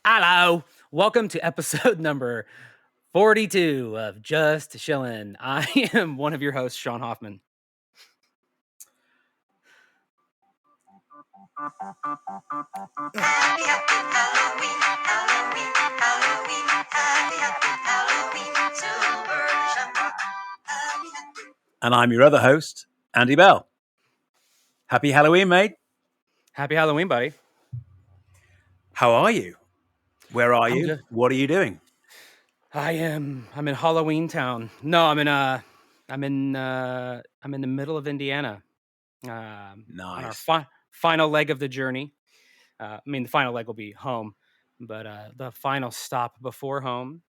Hello. Welcome to episode number 42 of Just Chillin'. I am one of your hosts, Sean Hoffman. And I'm your other host, Andy Bell. Happy Halloween, mate. Happy Halloween, buddy. How are you? Where are I'm you? good. What are you doing? I'm in Halloween Town. No, I'm in the middle of Indiana. On our Nice. final leg of the journey. The final leg will be home, but the final stop before home.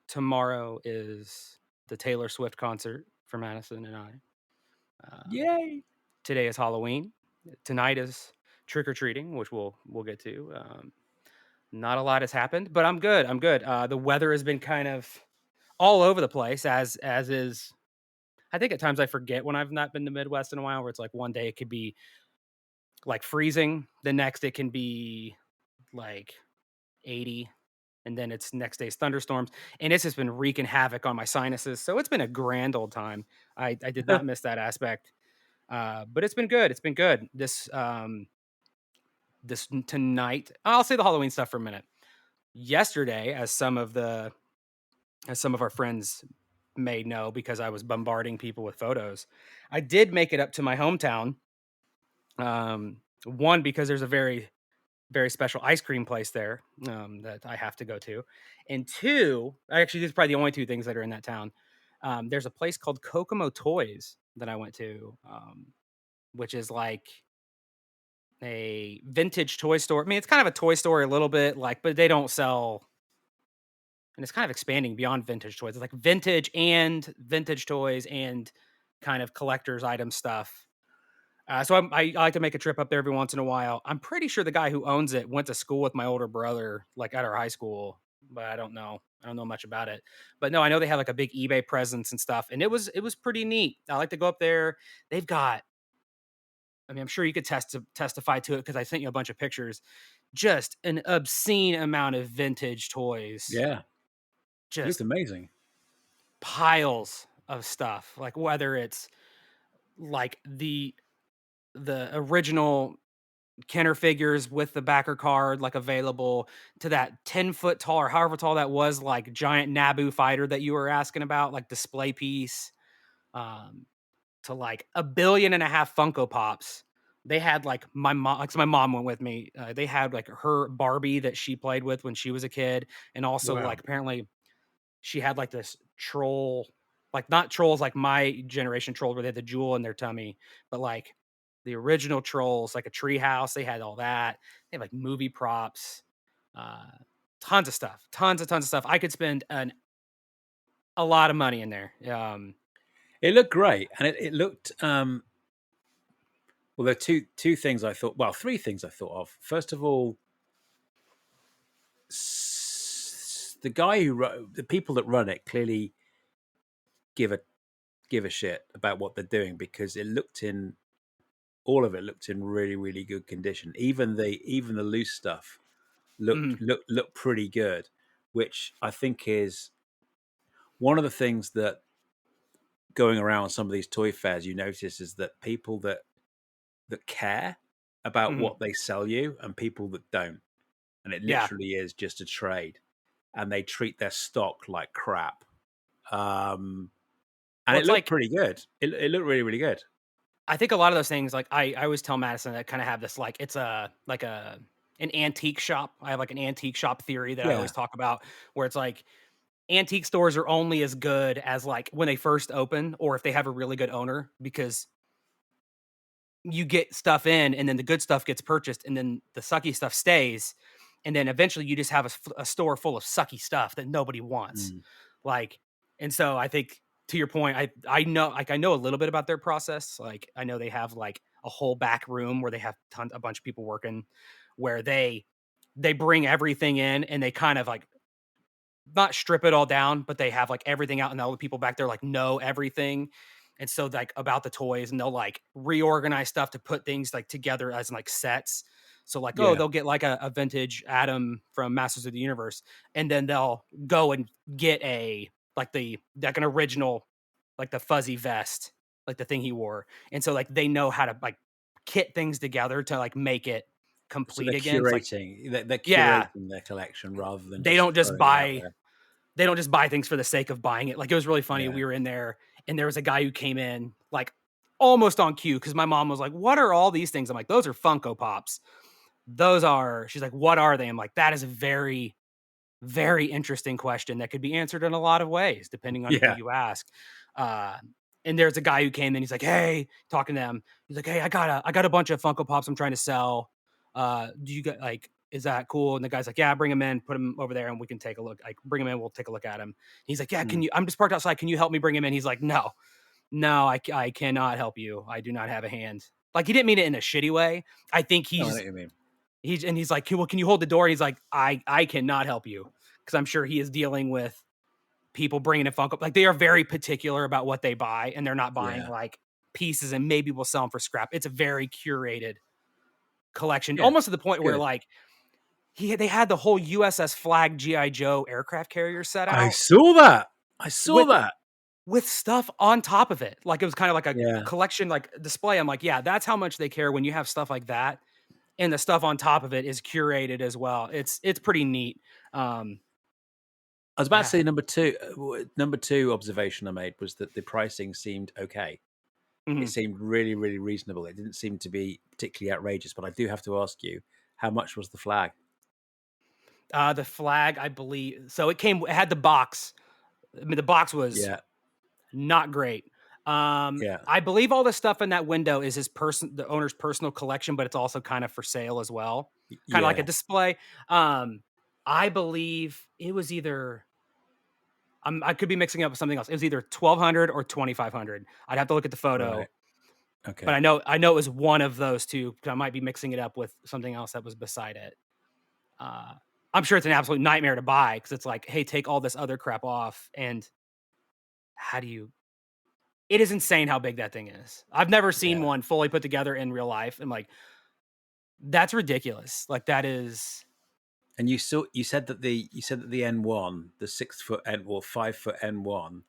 Tomorrow is the Taylor Swift concert for Madison and I. Yay. Today is Halloween. Tonight is trick or treating, which we'll get to. Not a lot has happened, but I'm good. I'm good. The weather has been kind of all over the place, as is. I think at times I forget when I've not been to Midwest in a while, where it's like one day it could be like freezing, the next it can be like 80, and then it's next day's thunderstorms, and it's just been wreaking havoc on my sinuses. So it's been a grand old time. I did not miss that aspect. But it's been good. It's been good. This tonight, I'll say the Halloween stuff for a minute. Yesterday, as some of our friends may know, because I was bombarding people with photos, I did make it up to my hometown. One, because there's a very, very special ice cream place there that I have to go to, and two, actually, these are probably the only two things that are in that town. There's a place called Kokomo Toys that I went to, which is like a vintage toy store. I mean, it's kind of a toy store a little bit, like, but they don't sell, and it's kind of expanding beyond vintage toys. It's like vintage toys and kind of collector's item stuff. So I like to make a trip up there every once in a while. I'm pretty sure the guy who owns it went to school with my older brother, like at our high school, but I don't know. I don't know much about it. But no, I know they have like a big eBay presence and stuff, and it was pretty neat. I like to go up there. They've got, I mean, I'm sure you could testify to it because I sent you a bunch of pictures. Just an obscene amount of vintage toys. Yeah. It looks Just amazing. piles of stuff. Like whether it's like the original Kenner figures with the backer card like available, to that 10-foot tall or however tall that was, like giant Naboo fighter that you were asking about, like display piece, um, to like 1.5 billion Funko Pops. They had like my mom, like, so my mom went with me. They had like her Barbie that she played with when she was a kid, and also Wow. like apparently she had like this troll, like not trolls like my generation troll where they had the jewel in their tummy, but like the original trolls, like a tree house. They had all that. They had like movie props, uh, tons of stuff, tons of stuff. I could spend a lot of money in there. It looked great. And it looked well, there are two things I thought, well, three things I thought of. First of all, the guy who the people that run it clearly give a shit about what they're doing, because all of it looked in really, really good condition. Even the loose stuff Mhm. looked pretty good, which I think is one of the things that, going around some of these toy fairs, you notice is that people that care about Mhm. what they sell you and people that don't, and it Yeah. literally is just a trade, and they treat their stock like crap. And Well, it it's looked like, pretty good. It looked really, really good. I think a lot of those things, like I always tell Madison that kind of have this, like, it's an antique shop. I have like an antique shop theory that I Yeah. always talk about, where it's like antique stores are only as good as like when they first open, or if they have a really good owner, because you get stuff in and then the good stuff gets purchased and then the sucky stuff stays. And then eventually you just have a store full of sucky stuff that nobody wants. Mm. Like, and so I think, to your point, I know, like, I know a little bit about their process. Like, I know they have like a whole back room where they have a bunch of people working, where they bring everything in and they kind of like not strip it all down, but they have like everything out, and all the people back there like know everything. And so like about the toys, and they'll like reorganize stuff to put things like together as like sets. So like, oh, Yeah. they'll get like a vintage Adam from Masters of the Universe, and then they'll go and get like an original, like the fuzzy vest, like the thing he wore. And so like they know how to like kit things together to like make it So complete they're again. It's like, curating. They're yeah, curating their collection rather than they just don't just throwing it out buy there. they don't just buy things for the sake of buying it. Like it was really funny. Yeah. We were in there and there was a guy who came in like almost on cue because my mom was like, "What are all these things?" I'm like, "Those are Funko Pops." Those are, she's like, "What are they?" I'm like, "That is a very, very interesting question that could be answered in a lot of ways, depending on who Yeah. you ask." Uh, and there's a guy who came in, he's like, "Hey," talking to them. He's like, "Hey, I got a bunch of Funko Pops I'm trying to sell. Do you got like, is that cool?" And the guy's like, "Yeah, bring him in, put him over there and we can take a look. Like, bring him in, we'll take a look at him." He's like, "Yeah, can Mm. you, I'm just parked outside. Can you help me bring him in?" He's like, "No, no, I cannot help you. I do not have a hand." Like he didn't mean it in a shitty way. I think No, I know what you mean. he's like, "Well, can you hold the door?" He's like, I cannot help you because I'm sure he is dealing with people bringing in Funko. Like they are very particular about what they buy, and they're not buying Yeah. like pieces and maybe we'll sell them for scrap. It's a very curated collection, Yeah. almost to the point where Good. like they had the whole USS Flag GI Joe aircraft carrier set I out saw that. I saw with that. stuff on top of it. Like it was kind of like a Yeah. collection like display. I'm like, yeah, that's how much they care when you have stuff like that. And the stuff on top of it is curated as well. It's pretty neat. Um, I was about to yeah. say number two observation I made was that the pricing seemed okay. It Mhm. seemed really, really reasonable. It didn't seem to be particularly outrageous, but I do have to ask you, how much was the flag? The flag, I believe. So it had the box. I mean, the box was Yeah. not great. Yeah. I believe all the stuff in that window is the owner's personal collection, but it's also kind of for sale as well, kind of like a Yeah. display. Um, I believe it was either. I could be mixing up with something else. It was either 1,200 or 2,500. I'd have to look at the photo, Right. but Okay. I know it was one of those two. 'Cause I might be mixing it up with something else that was beside it. Uh, I'm sure it's an absolute nightmare to buy because it's like, hey, take all this other crap off, and how do you? It is insane how big that thing is. I've never seen Yeah. one fully put together in real life, and like that's ridiculous. Like that is, And you said that the N1, the 6 foot N or 5 foot N1,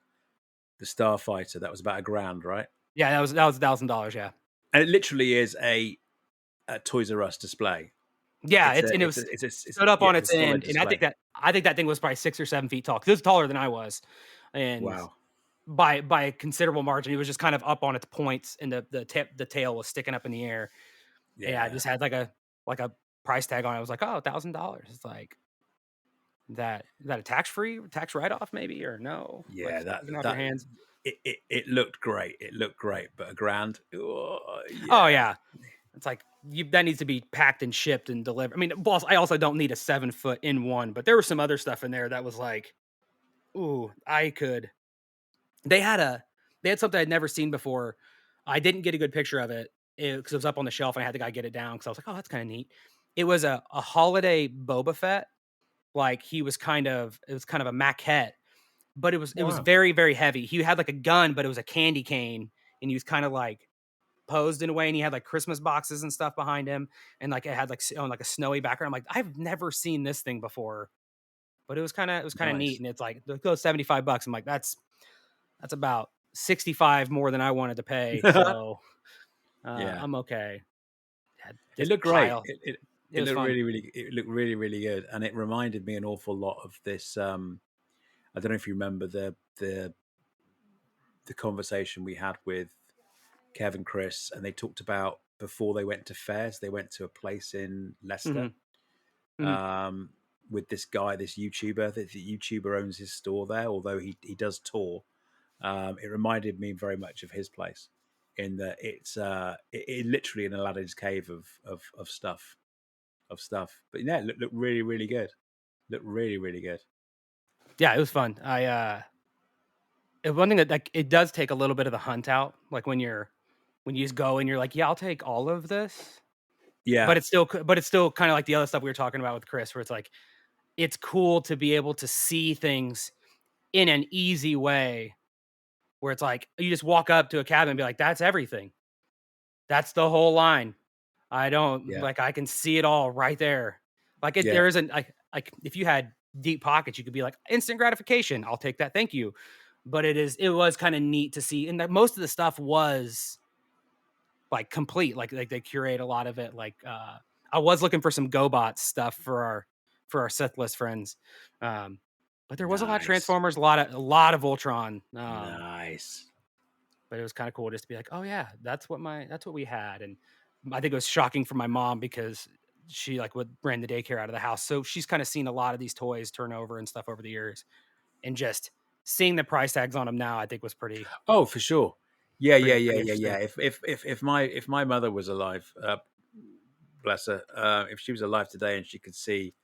the Starfighter, that was about a grand, right? yeah, that was $1,000. Yeah, And it literally is a Toys R Us display. yeah. It was stood up Yeah, on it's a its solid end, and display. I think that thing was probably 6 or 7 feet tall. 'Cause it was taller than I was, and Wow. by a considerable margin, it was just kind of up on its points, and the tail was sticking up in the air. Yeah, I Yeah. just had like a price tag on it. I was like, oh, $1,000. It's like that a tax free tax write off maybe or no? Like Yeah, that you can have your that hands. it looked great. It looked great, but a grand? Oh, Oh yeah. yeah, it's like that needs to be packed and shipped and delivered. I mean, boss, I also don't need a 7 foot in one, but there was some other stuff in there that was like, ooh, I could. They had a they had something I'd never seen before. I didn't get a good picture of it because it was up on the shelf and I had the guy get it down because I was like, oh, that's kind of neat. It was a holiday Boba Fett. Like it was kind of a maquette, but it was Wow. very, very heavy. He had like a gun, but it was a candy cane, and he was kind of like posed in a way, and he had like Christmas boxes and stuff behind him, and like it had like on like a snowy background. I'm like, I've never seen this thing before, but it was kind of neat, Nice. and it's like it goes $75. I'm like, that's about 65 more than I wanted to pay, so Yeah. I'm okay. Yeah, It just looked great. pile. It It was looked fun. really, really it looked really, really good. And it reminded me an awful lot of this I don't know if you remember the conversation we had with Kev and Chris, and they talked about before they went to fairs, they went to a place in Leicester Hmm. Hmm. um, with this guy, this YouTuber. The YouTuber owns his store there, although he does tour. It reminded me very much of his place in that it literally an Aladdin's cave of stuff. But yeah, it looked really really good. Looked really really good. Yeah, it was fun. One thing that like it does take a little bit of the hunt out, like when you just go and you're like, yeah, I'll take all of this, Yeah, but it's still kind of like the other stuff we were talking about with Chris, where it's like it's cool to be able to see things in an easy way, where it's like you just walk up to a cabin and be like, that's everything, that's the whole line. I don't Yeah. like, I can see it all right there. Like, Yeah. there isn't like, if you had deep pockets, you could be like, "Instant gratification, I'll take that, thank you." But it was kinda neat to see, and that most of the stuff was, like, complete, like, they curate a lot of it, like, I was looking for some GoBots stuff for our Sith List friends, um, but there was a lot of Nice. Transformers, a lot of Voltron, Nice. but it was kinda cool just to be like, "Oh, yeah, that's what we had," and I think it was shocking for my mom because she, like, would ran the daycare out of the house, so she's kinda seen a lot of these toys turn over and stuff over the years, and just seeing the price tags on them now, I think was Oh, for sure. Yeah, yeah, yeah, pretty yeah, yeah. interesting. If my mother was alive, bless her, if she was alive today and she could see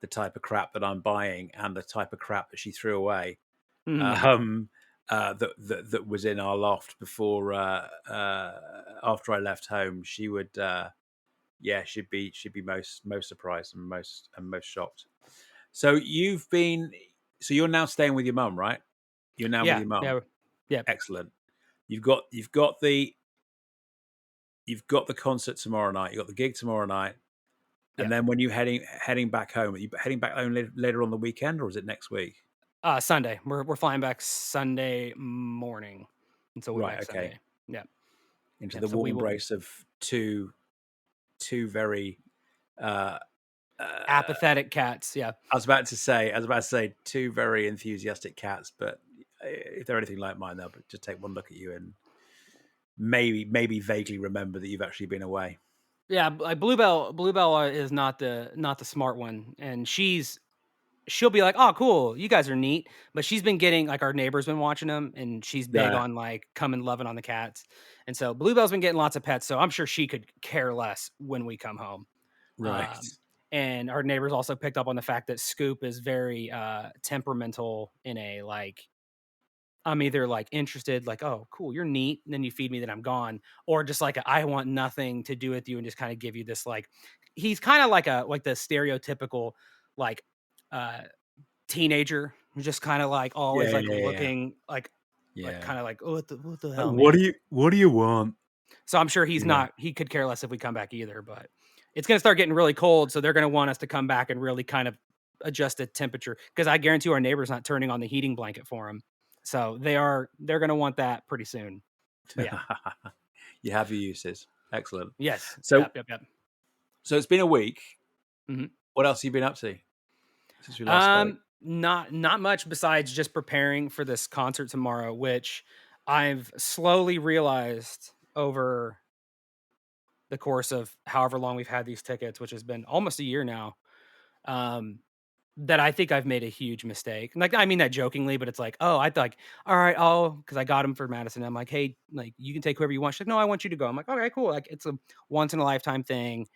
the type of crap that I'm buying and the type of crap that she threw away, Mhm. um, that was in our loft before after I left home, she would yeah, she'd be most surprised and most shocked. So you're now staying with your mum, right? You're now with Yeah, your yeah, mum. yeah, Excellent. You've got the concert tomorrow night. You've got the gig tomorrow night, and yeah. then when you heading back home, are you heading back home later on the weekend, or is it next week? Sunday. We're flying back Sunday morning, and so we'll be Right. back Okay. Sunday. Yeah, Into yeah. the So warm we will embrace of two very. Uh, uh, apathetic cats. Yeah, I was about to say two very enthusiastic cats, but if they're anything like mine, they'll just take one look at you and maybe vaguely remember that you've actually been away. yeah. Like Bluebell, Bluebell is not the smart one, and she'll be like, "Oh, cool, you guys are neat," but she's been getting like our neighbor's been watching them, and she's big Yeah. on like coming loving on the cats, and so Bluebell's been getting lots of pets. So I'm sure she could care less when we come home. Right. Um, and our neighbors also picked up on the fact that Scoop is very temperamental in a like I'm either like interested, like, oh, cool, you're neat, and then you feed me, then I'm gone, or just like I want nothing to do with you and just kind of give you this like he's kind of like the stereotypical like uh teenager who's just kind of like Yeah, always yeah, like yeah, yeah. looking like Yeah. kind of like, oh, what the Like, hell, what do man? you what do you want? So I'm sure Yeah. he could care less if we come back either, but it's gonna start getting really cold, so they're gonna want us to come back and really kind of adjust the temperature because I guarantee you our neighbor's not turning on the heating blanket for them. So they're gonna want that pretty soon. But yeah. You have your uses. Excellent. Yes. So Yep, yep, yep. so it's been a week. Mhm. What else have you been up to since we last spoke? Not much besides just preparing for this concert tomorrow, which I've slowly realized over the course of however long we've had these tickets, which has been almost a year now, um, that I think I've made a huge mistake. Like, I mean that jokingly, but it's like, oh, I thought, all right, oh, because I got him for Madison. I'm like, hey, like you can take whoever you want. She's like, no, I want you to go. I'm like, okay, cool. Like it's a once in a lifetime thing.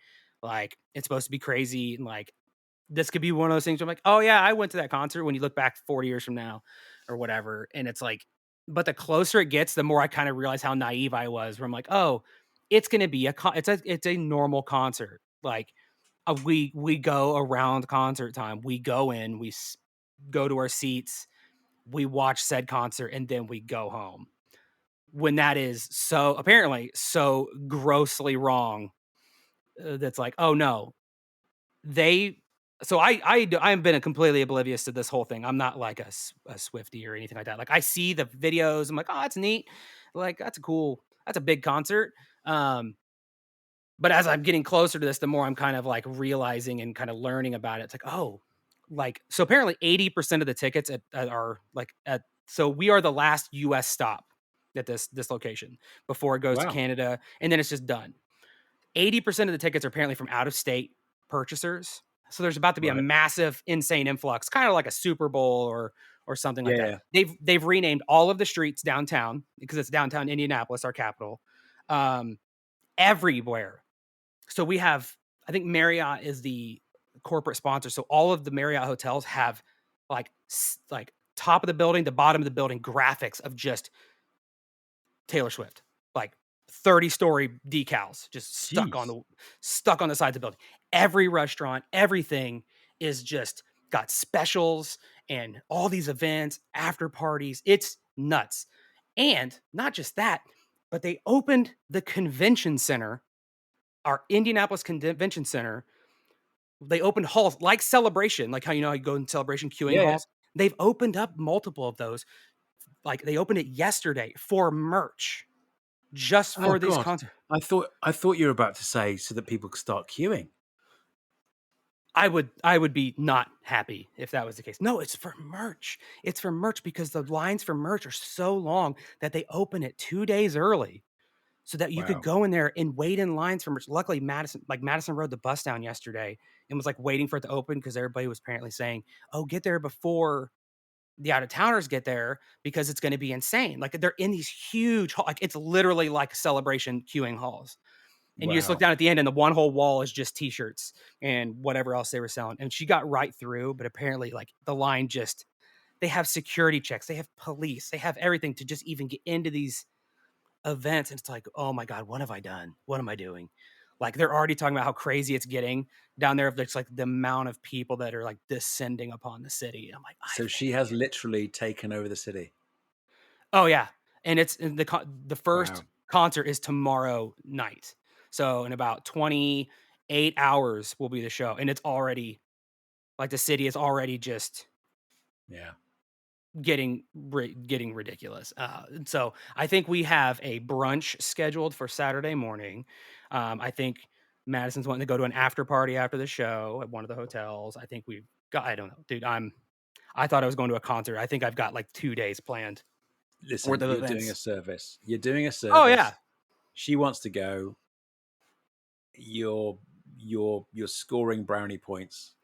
Like it's supposed to be crazy, and like this could be one of those things where I'm like, oh yeah, I went to that concert when you look back 40 years from now or whatever. And it's like, but the closer it gets, the more I kind of realize how naive I was, where I'm like, oh, it's gonna be it's a normal concert. Like we go around concert time. We go in, go to our seats, we watch said concert, and then we go home. When that is so apparently so grossly wrong, that's like, oh no, they. So I've been completely oblivious to this whole thing. I'm not like a Swifty or anything like that. Like I see the videos, I'm like, oh, that's neat. Like that's a big concert. Um, But as I'm getting closer to this, the more I'm kind of like realizing and kind of learning about it. It's like, oh, like so apparently 80% of the tickets are like at so we are the last US stop at this location before it goes to Wow. Canada and then it's just done. 80% of the tickets are apparently from out of state purchasers. So there's about to be a Right. massive insane influx, kind of like a Super Bowl or something like Yeah, that. yeah. They've renamed all of the streets downtown because it's downtown Indianapolis, our capital. Um, Everywhere, so we have, I think Marriott is the corporate sponsor. So all of the Marriott hotels have like like top of the building to bottom of the building graphics of just Taylor Swift, like 30-story decals just Jeez. stuck on the side of the building. Every restaurant, everything is just got specials and all these events, after parties. It's nuts. And not just that, but they opened the convention center our Indianapolis Convention Center, they opened halls like Celebration, like how you know how you go in Celebration queuing Yeah, yeah. halls. They've opened up multiple of those. Like they opened it yesterday for merch, just Oh for these God, concerts. I thought you were about to say so that people could start queuing. I would be not happy if that was the case. No, it's for merch. It's for merch because the lines for merch are so long that they open it 2 days early so that you could Wow. go in there and wait in lines for merch. Luckily, Madison rode the bus down yesterday and was like waiting for it to open because everybody was apparently saying, "Oh, get there before the out of towners get there because it's going to be insane." Like they're in these huge, like it's literally like Celebration queuing halls. And you just look Wow. down at the end, and the one whole wall is just T-shirts and whatever else they were selling. And she got right through, but apparently, like the line just they have security checks, they have police, they have everything to just even get into these events. And it's like, oh my god, what have I done? What am I doing? Like they're already talking about how crazy it's getting down there. It's like the amount of people that are like descending upon the city. I'm like, I So she think, has literally taken over the city. oh yeah, and it's the first Wow. concert is tomorrow night. So in about 28 hours will be the show, and it's already like the city is already just Yeah. getting ridiculous. And so I think we have a brunch scheduled for Saturday morning. I think Madison's wanting to go to an after party after the show at one of the hotels. I think we've got. I don't know, dude. I thought I was going to a concert. I think I've got like 2 days planned worth Listen, of you're doing a events. service. You're doing a Oh yeah. service. She wants to go. You're you're scoring brownie points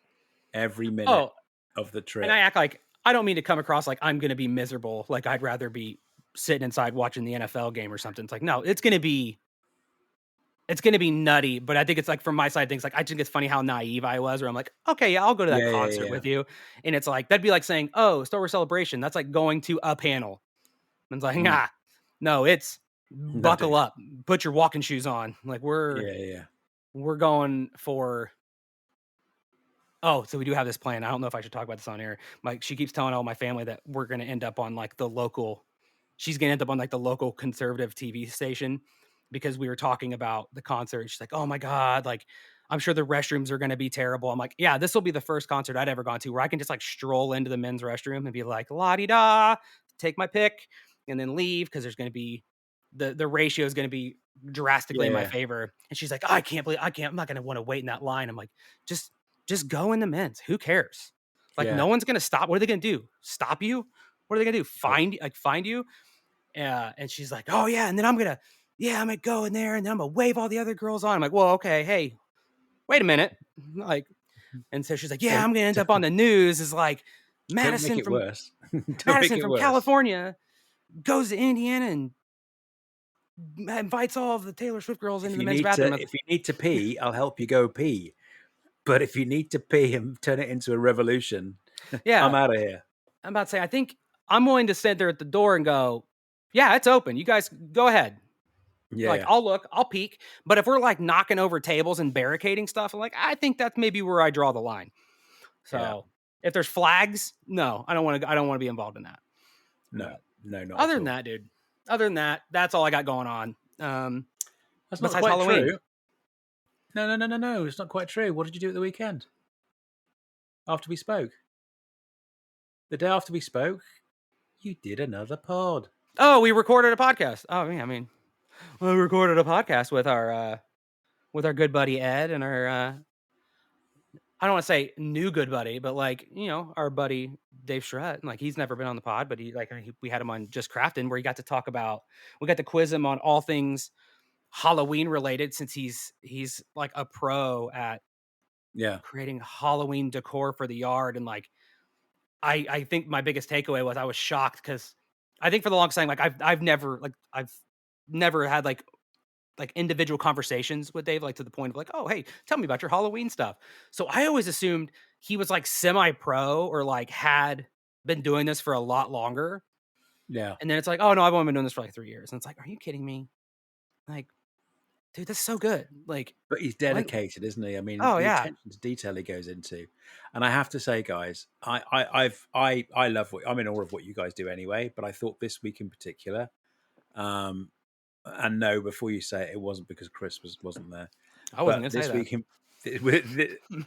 every minute Oh, of the and I trip. act like I don't mean to come across like I'm gonna be miserable, like I'd rather be sitting inside watching the NFL game or something. It's like, no, it's gonna be nutty, but I think it's like from my side, things like I think it's funny how naive I was, where I'm like, okay, yeah, I'll go to that Yeah, yeah, concert yeah. with you. And it's like that'd be like saying, oh, Star Wars Celebration. That's like going to a panel. And it's like, Mm. nah, no, it's No, buckle dude. up, put your walking shoes on. Like we're Yeah, yeah, yeah. we're going for. Oh, so we do have this plan. I don't know if I should talk about this on air. Like she keeps telling all my family that we're gonna end up on like the local she's gonna end up on like the local conservative TV station because we were talking about the concert. She's like, "Oh my god, like I'm sure the restrooms are gonna be terrible." I'm like, "Yeah, this will be the first concert I'd ever gone to where I can just like stroll into the men's restroom and be like, la di da, take my pick, and then leave because there's gonna be the ratio is gonna be drastically in my Yeah, favor." And she's like, "Oh, I can't believe I can't. I'm not gonna want to wait in that line." I'm like, just just go in the men's. Who cares? Like yeah. no one's gonna stop. What are they gonna do? Stop you? What are they gonna do? Nope. Find you? And she's like, "Oh yeah," and then I'm gonna go in there and then I'm gonna wave all the other girls on. I'm like, "Well, okay, hey, wait a minute." Like, and so she's like, "Yeah, Don't I'm gonna end up on don't the news is like don't make Madison it from worse. Don't make Madison it from worse. California goes to Indiana and invites all of the Taylor Swift girls into If the you men's need bathroom." to if you need to pee, I'll help you go pee. But if you need to pee and turn it into a revolution, I'm Yeah, out of here. I'm about to say, I think I'm willing to sit there at the door and go, "Yeah, it's open. You guys go ahead." Yeah, Like yeah, I'll look, I'll peek, but if we're like knocking over tables and barricading stuff, I'm like, I think that's maybe where I draw the line. yeah. So if there's flags, no, I don't want to. I don't want to be involved in that. No, But no, not other at than all. that, dude, other than that, that's all I got going on. That's not Besides quite Halloween. true. No, no, no, no, no. It's not quite true. What did you do at the weekend after we spoke? The day after we spoke, you did another pod. Oh, we recorded a podcast. Oh, yeah, I mean, we recorded a podcast with our good buddy Ed and our I don't want to say new good buddy, but like our buddy Dave Schrett. Like he's never been on the pod, but we had him on Just Crafting, where he got to talk about. We got to quiz him on all things Halloween related, since he's like a pro at Yeah, creating Halloween decor for the yard. And like I think my biggest takeaway was I was shocked because I think for the longest time, like I've never had like individual conversations with Dave, like to the point of like, oh, hey, tell me about your Halloween stuff. So I always assumed he was like semi pro or like had been doing this for a lot longer. yeah. And then it's like, oh no, I've only been doing this for like 3 years. And it's like, are you kidding me? Like, dude, this is so good. Like, But he's when? dedicated, isn't he? I mean, Oh the yeah, attention to detail he goes into, and I have to say, guys, I love what I'm in awe of what you guys do anyway. But I thought this week in particular, and no, before you say it, it wasn't because Chris wasn't there. I wasn't But gonna say this that. week in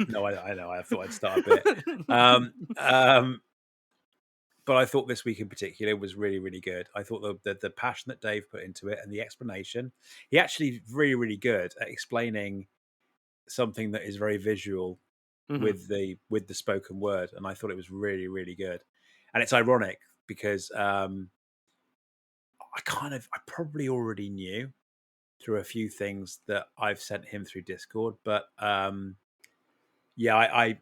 no, I know. I thought I'd start a bit. Um, um, but I thought this week in particular was really, really good. I thought the passion that Dave put into it and the explanation, he actually really, really good at explaining something that is very visual Mhm. with the spoken word, and I thought it was really, really good. And it's ironic because I probably already knew through a few things that I've sent him through Discord, but yeah, I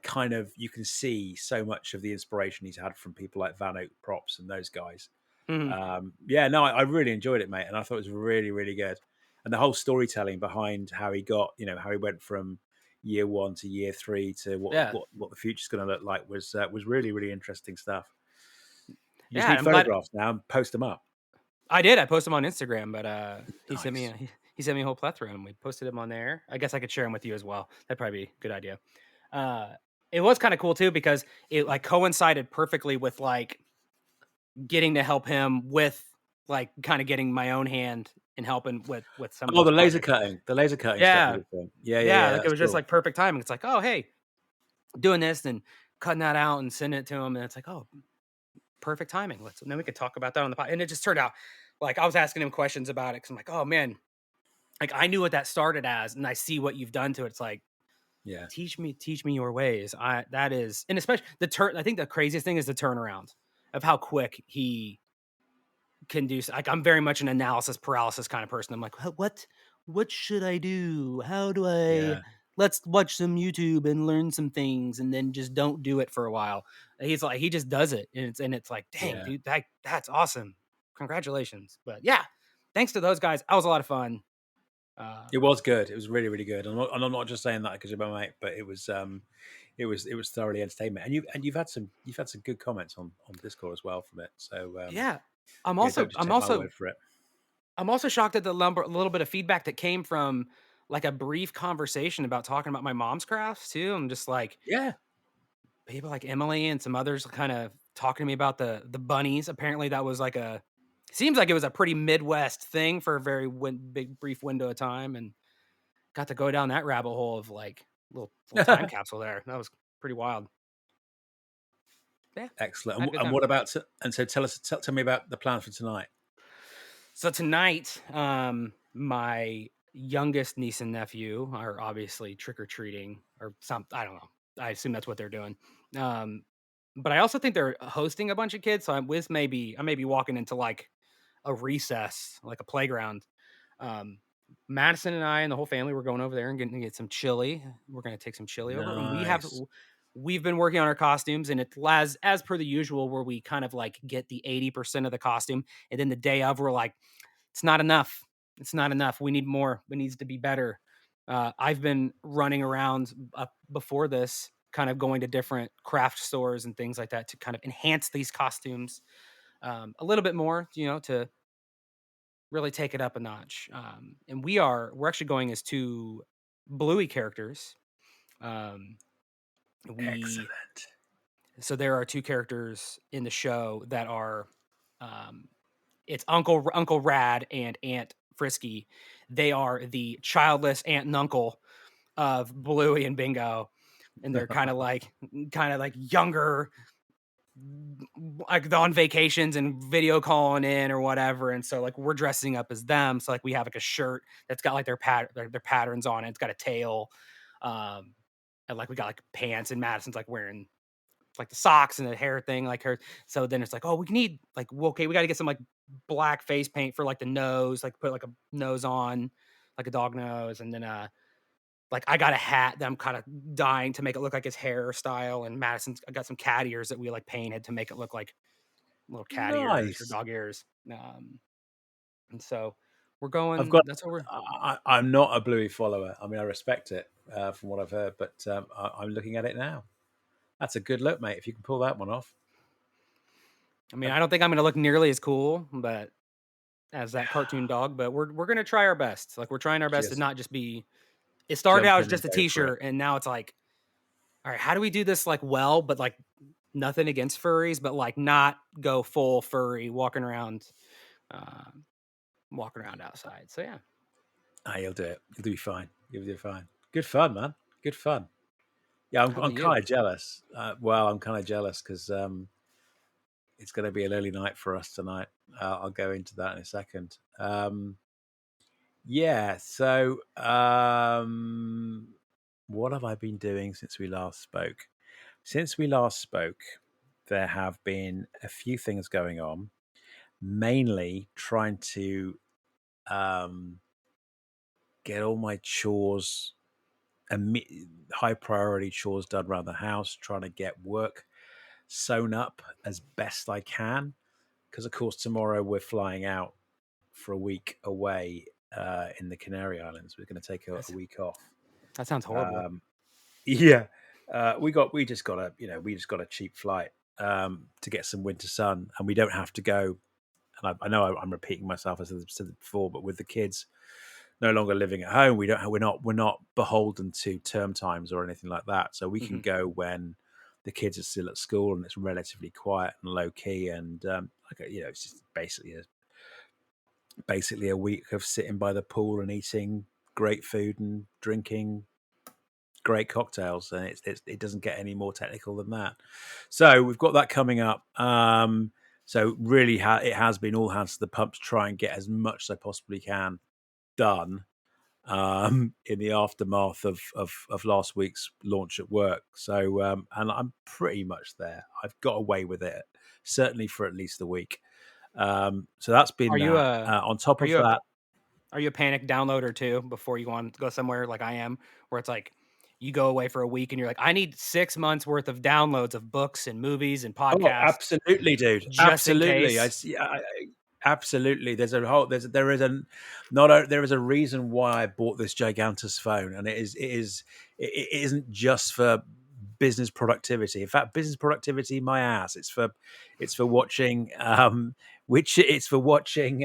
kind of, you can see so much of the inspiration he's had from people like Van Oak Props and those guys. Mhm. Yeah, no, I really enjoyed it, mate, and I thought it was really, really good. And the whole storytelling behind how he got, how he went from year one to year three to Yeah. what the future's going to look like was really, really interesting stuff. You just Yeah, need I'm glad photographs now and post them up. I did. I posted them on Instagram, but he sent me Nice. a he sent me a whole plethora, and we posted them on there. I guess I could share them with you as well. That'd probably be a good idea. Uh, it was kind of cool too because it like coincided perfectly with like getting to help him with like kind of getting my own hand and helping with some of Oh, those projects. the laser cutting stuff you Yeah, were doing. Yeah, yeah, yeah, yeah. like it That's was just cool. like perfect timing. It's like, oh hey, doing this and cutting that out and sending it to him, and it's like, oh, perfect timing. Let's and then we could talk about that on the pod. And it just turned out like I was asking him questions about it because I'm like, oh man, like I knew what that started as, and I see what you've done to it. It's like Yeah, teach me your ways. I that is, and especially the turn. I think the craziest thing is the turnaround of how quick he can do. Like I'm very much an analysis paralysis kind of person. I'm like, what should I do? How do I? yeah, Let's watch some YouTube and learn some things, and then just don't do it for a while. He's like, he just does it, and it's like, dang, yeah. dude, that's awesome. Congratulations. But yeah, thanks to those guys, that was a lot of fun. It was good. It was really, really good. And I'm not just saying that because you're my mate, but it was thoroughly entertainment. And you've had some good comments on Discord as well from it. So Yeah, I'm yeah, also don't just I'm take my also word for it. I'm also shocked at the little bit of feedback that came from like a brief conversation about talking about my mom's crafts too. I'm just like Yeah, people like Emily and some others kind of talking to me about the bunnies. Apparently, that was like a seems like it was a pretty Midwest thing for a very big brief window of time, and got to go down that rabbit hole of like little time capsule there. That was pretty wild. Yeah, excellent. had a good And time. what about? And so tell me about the plan for tonight. So tonight, my youngest niece and nephew are obviously trick or treating or something. I don't know. I assume that's what they're doing. Um, but I also think they're hosting a bunch of kids. So I may be walking into like a recess, like a playground. Um, Madison and I and the whole family we're going over there and getting to get some chili. We're going to take some chili over, and Nice. we've been working on our costumes, and it as per the usual, where we kind of like get the 80% of the costume, and then the day of we're like, it's not enough. It's not enough. We need more. It needs to be better. I've been running around before this, kind of going to different craft stores and things like that to kind of enhance these costumes a little bit more, to really take it up a notch. And we're actually going as two Bluey characters. Um, we Excellent. so there are two characters in the show that are um, it's Uncle Rad and Aunt Frisky. They are the childless aunt and uncle of Bluey and Bingo, and they're kind of like younger, like on vacations and video calling in or whatever. And so like we're dressing up as them. So like we have like a shirt that's got like their patterns on it. It's got a tail, um, and like we got like pants, and Madison's like wearing like the socks and the hair thing like her. So then it's like, oh, we need like, well, okay, we got to get some like black face paint for like the nose, like put like a nose on, like a dog nose, and then like I got a hat that I'm kind of dying to make it look like his hairstyle, and Madison's I got some cat ears that we like painted to make it look like little cat ears or Nice. dog ears. And so we're I've going. got. That's what we're. I'm not a Bluey follower. I mean, I respect it from what I've heard, but I'm looking at it now. That's a good look, mate. If you can pull that one off. I mean, Uh, I don't think I'm going to look nearly as cool, but as that cartoon dog. But we're going to try our best. Like we're trying our best to just not just be. It started jump out as in and just a go for it. T-shirt, and now it's like, all right, how do we do this like well, but like nothing against furries, but like not go full furry uh, walking around outside. So yeah. Ah, you'll do it. You'll do fine. You'll do fine. Good fun, man. Good fun. Yeah, How I'm about you? kind of jealous. Well, I'm kind of jealous because it's going to be an early night for us tonight. I'll go into that in a second. Yeah. So, what have I been doing since we last spoke? Since we last spoke, there have been a few things going on. Mainly trying to um, get all my chores, high priority chores done around the house. Trying to get work sewn up as best I can because, of course, tomorrow we're flying out for a week away in the Canary Islands. We're going to take a That's, week off. that sounds horrible. Um, yeah, we just got a cheap flight to get some winter sun, and we don't have to go. And I know I'm repeating myself as I said before, but with the kids no longer living at home, we're not beholden to term times or anything like that. So we can Hmm. go when the kids are still at school and it's relatively quiet and low key, and it's just basically a week of sitting by the pool and eating great food and drinking great cocktails, and it doesn't get any more technical than that. So we've got that coming up. So really, it has been all hands to the pump to try and get as much as I possibly can done in the aftermath of last week's launch at work. So and I'm pretty much there. I've got away with it, certainly for at least a week. So that's Are been you that. a On top are of you a that, are you a panic downloader too before you want to go somewhere like I am, where it's like you go away for a week and you're like, I need 6 months worth of downloads of books and movies and oh, podcasts absolutely, dude. just in Absolutely. I case. see. Absolutely. There is a not a, there is a reason why I bought this gigantus phone, and it isn't just for business productivity. In fact, business productivity, my ass. It's for watching which it's for watching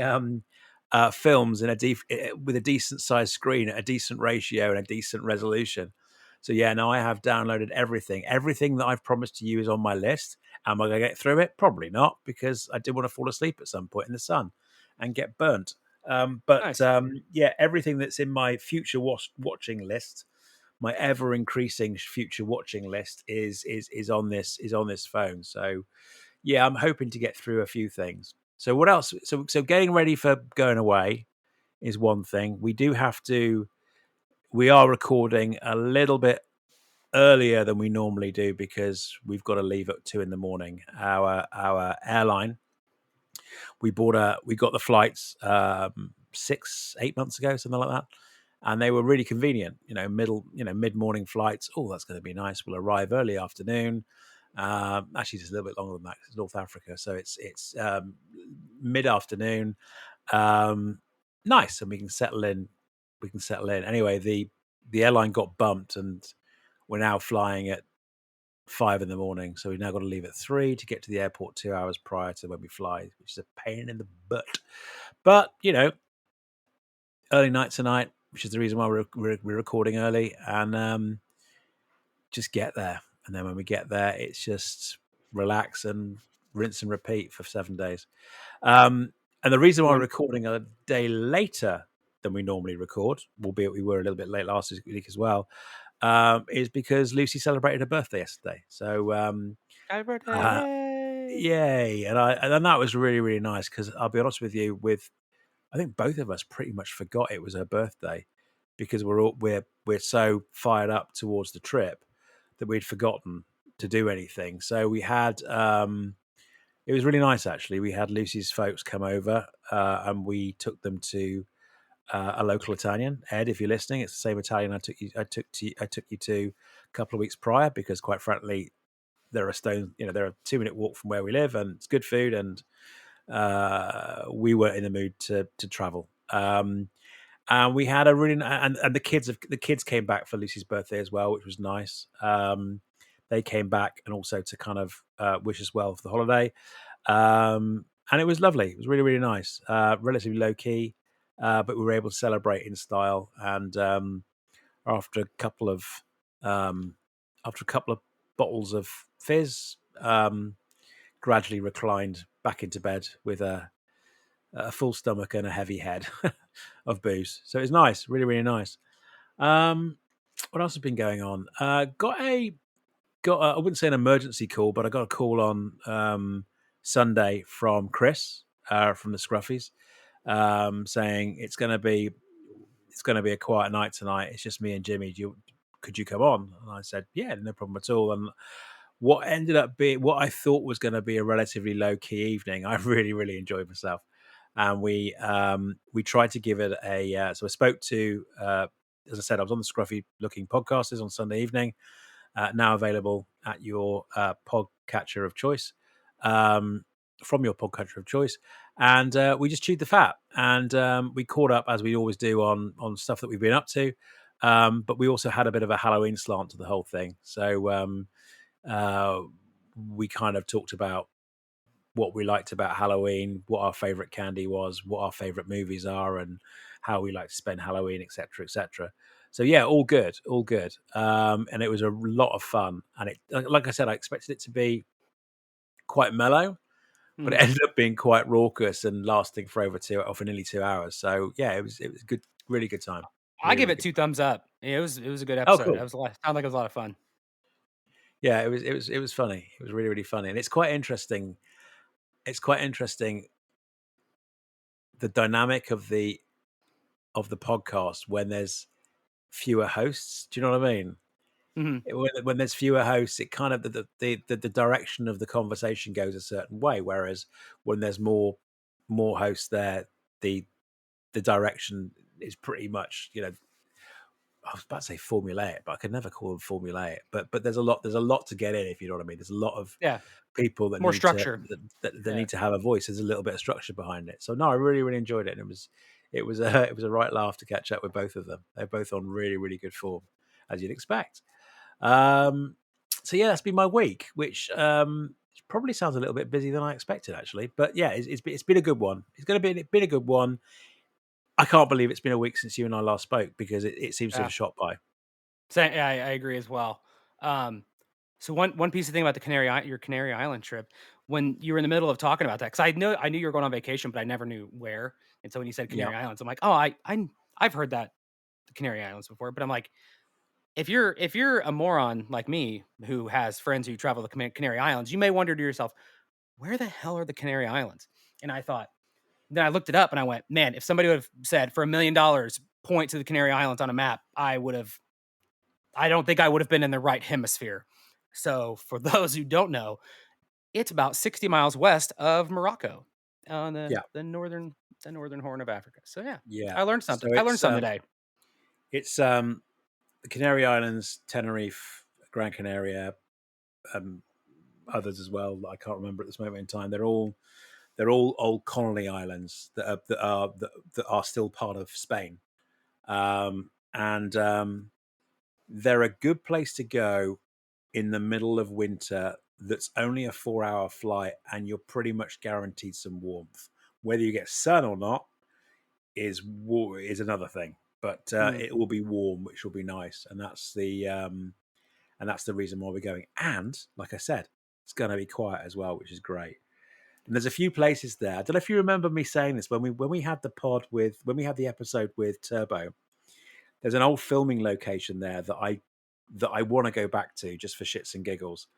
films in with a decent sized screen, at a decent ratio, and a decent resolution. So yeah, now I have downloaded everything. Everything that I've promised to you is on my list. Am I going to get through it? Probably not, because I do want to fall asleep at some point in the sun and get burnt. But Nice. yeah, everything that's in my future watching list, my ever increasing future watching list, is on this phone. So yeah, I'm hoping to get through a few things. So what else? So getting ready for going away is one thing. We are recording a little bit earlier than we normally do because we've got to leave at 2 in the morning. Our airline, we got the flights 6 8 months ago, something like that, and they were really convenient. Mid morning flights. Oh, that's going to be nice. We'll arrive early afternoon. Actually, just a little bit longer than that 'cause it's North Africa, so it's mid afternoon. Um, nice, and we can settle in. We can settle in. Anyway, the airline got bumped, and we're now flying at 5 in the morning. So we've now got to leave at 3 to get to the airport 2 hours prior to when we fly, which is a pain in the butt. But early night tonight, which is the reason why we're recording early, and just get there. And then when we get there, it's just relax and rinse and repeat for 7 days. And the reason why we're When recording a day later than we normally record, albeit we were a little bit late last week as well, is because Lucy celebrated her birthday yesterday. So happy birthday, uh, yay! yay! And that was really really nice because I'll be honest with you, I think both of us pretty much forgot it was her birthday because we're so fired up towards the trip that we'd forgotten to do anything. So we had it was really nice actually. We had Lucy's folks come over and we took them to a local Italian. Ed, if you're listening, it's the same Italian I took you to a couple of weeks prior because quite frankly they're a 2 minute walk from where we live and it's good food and we weren't in the mood to travel. And we had a really and the kids came back for Lucy's birthday as well, which was nice. They came back and also to kind of wish us well for the holiday. And it was lovely. It was really, really nice. Relatively low key, but we were able to celebrate in style. And after a couple of um, after a couple of bottles of fizz, gradually reclined back into bed with a full stomach and a heavy head of booze. So it's nice, really, really nice. What else has been going on? I wouldn't say an emergency call, but I got a call on Sunday from Chris from the Scruffies, saying it's going to be a quiet night tonight. It's just me and Jimmy. Could you come on? And I said, yeah, no problem at all. And what ended up being what I thought was going to be a relatively low key evening, I really, really enjoyed myself. And we tried to give it a. So I spoke to, as I said, I was on the Scruffy Looking Podcasters on Sunday evening, now available at your podcatcher of choice, from your podcatcher of choice, and we just chewed the fat, and we caught up as we always do on stuff that we've been up to, but we also had a bit of a Halloween slant to the whole thing. So uh, we kind of talked about what we liked about Halloween, what our favorite candy was, what our favorite movies are, and how we like to spend Halloween, etc., etc. So yeah, all good, all good. And it was a lot of fun. And it, like I said, I expected it to be quite mellow, but it Mhm. ended up being quite raucous and lasting for for nearly 2 hours. So yeah, it was a good, really good time, I really give really it good 2 time. thumbs up. It was a good Oh, episode. It cool. was a lot sounded like it was a lot of fun. Yeah, it was funny. It was really really funny, and it's quite interesting. It's quite interesting the dynamic of the podcast when there's fewer hosts. Do you know what I mean? Mhm. When there's fewer hosts, it kind of the direction of the conversation goes a certain way. Whereas when there's more hosts there, the the direction is pretty much, I was about to say formulaic, but I could never call them formulaic. But there's a lot to get in, if you know what I mean. There's a lot of Yeah, people that more need to structure. that Yeah. need to have a voice. There's a little bit of structure behind it. So no, I really really enjoyed it, and it was it was a right laugh to catch up with both of them. They're both on really really good form, as you'd expect. Um, so yeah, that's been my week, which probably sounds a little bit busy than I expected, actually. But yeah, it's been a good one. It's going to be been a good one. I can't believe it's been a week since you and I last spoke because it seems to Yeah. have shot by. Yeah, I agree as well. Um, so one piece of thing about your Canary Island trip, when you were in the middle of talking about that, because I knew you were going on vacation, but I never knew where. And so when you said Yeah, Canary Islands, I'm like, oh, I've heard that the Canary Islands before, but I'm like, if you're a moron like me who has friends who travel to Canary Islands, you may wonder to yourself, where the hell are the Canary Islands? And I thought, then I looked it up and I went, man, if somebody would have said for $1 million, point to the Canary Islands on a map, I don't think I would have been in the right hemisphere. So for those who don't know, it's about 60 miles west of Morocco on yeah, the northern horn of Africa. So yeah, yeah. I learned So something. I learned something today. it's the Canary Islands, Tenerife, Gran Canaria, um, others as well that I can't remember at this moment in time. They're all old colony islands that are still part of Spain, and they're a good place to go in the middle of winter. That's only a 4 hour flight, and you're pretty much guaranteed some warmth. Whether you get sun or not is another thing, but Mm, it will be warm, which will be nice, and that's the reason why we're going. And like I said, it's going to be quiet as well, which is great. And there's a few places there. I don't know if you remember me saying this when we had the episode with Turbo. There's an old filming location there that I want to go back to just for shits and giggles.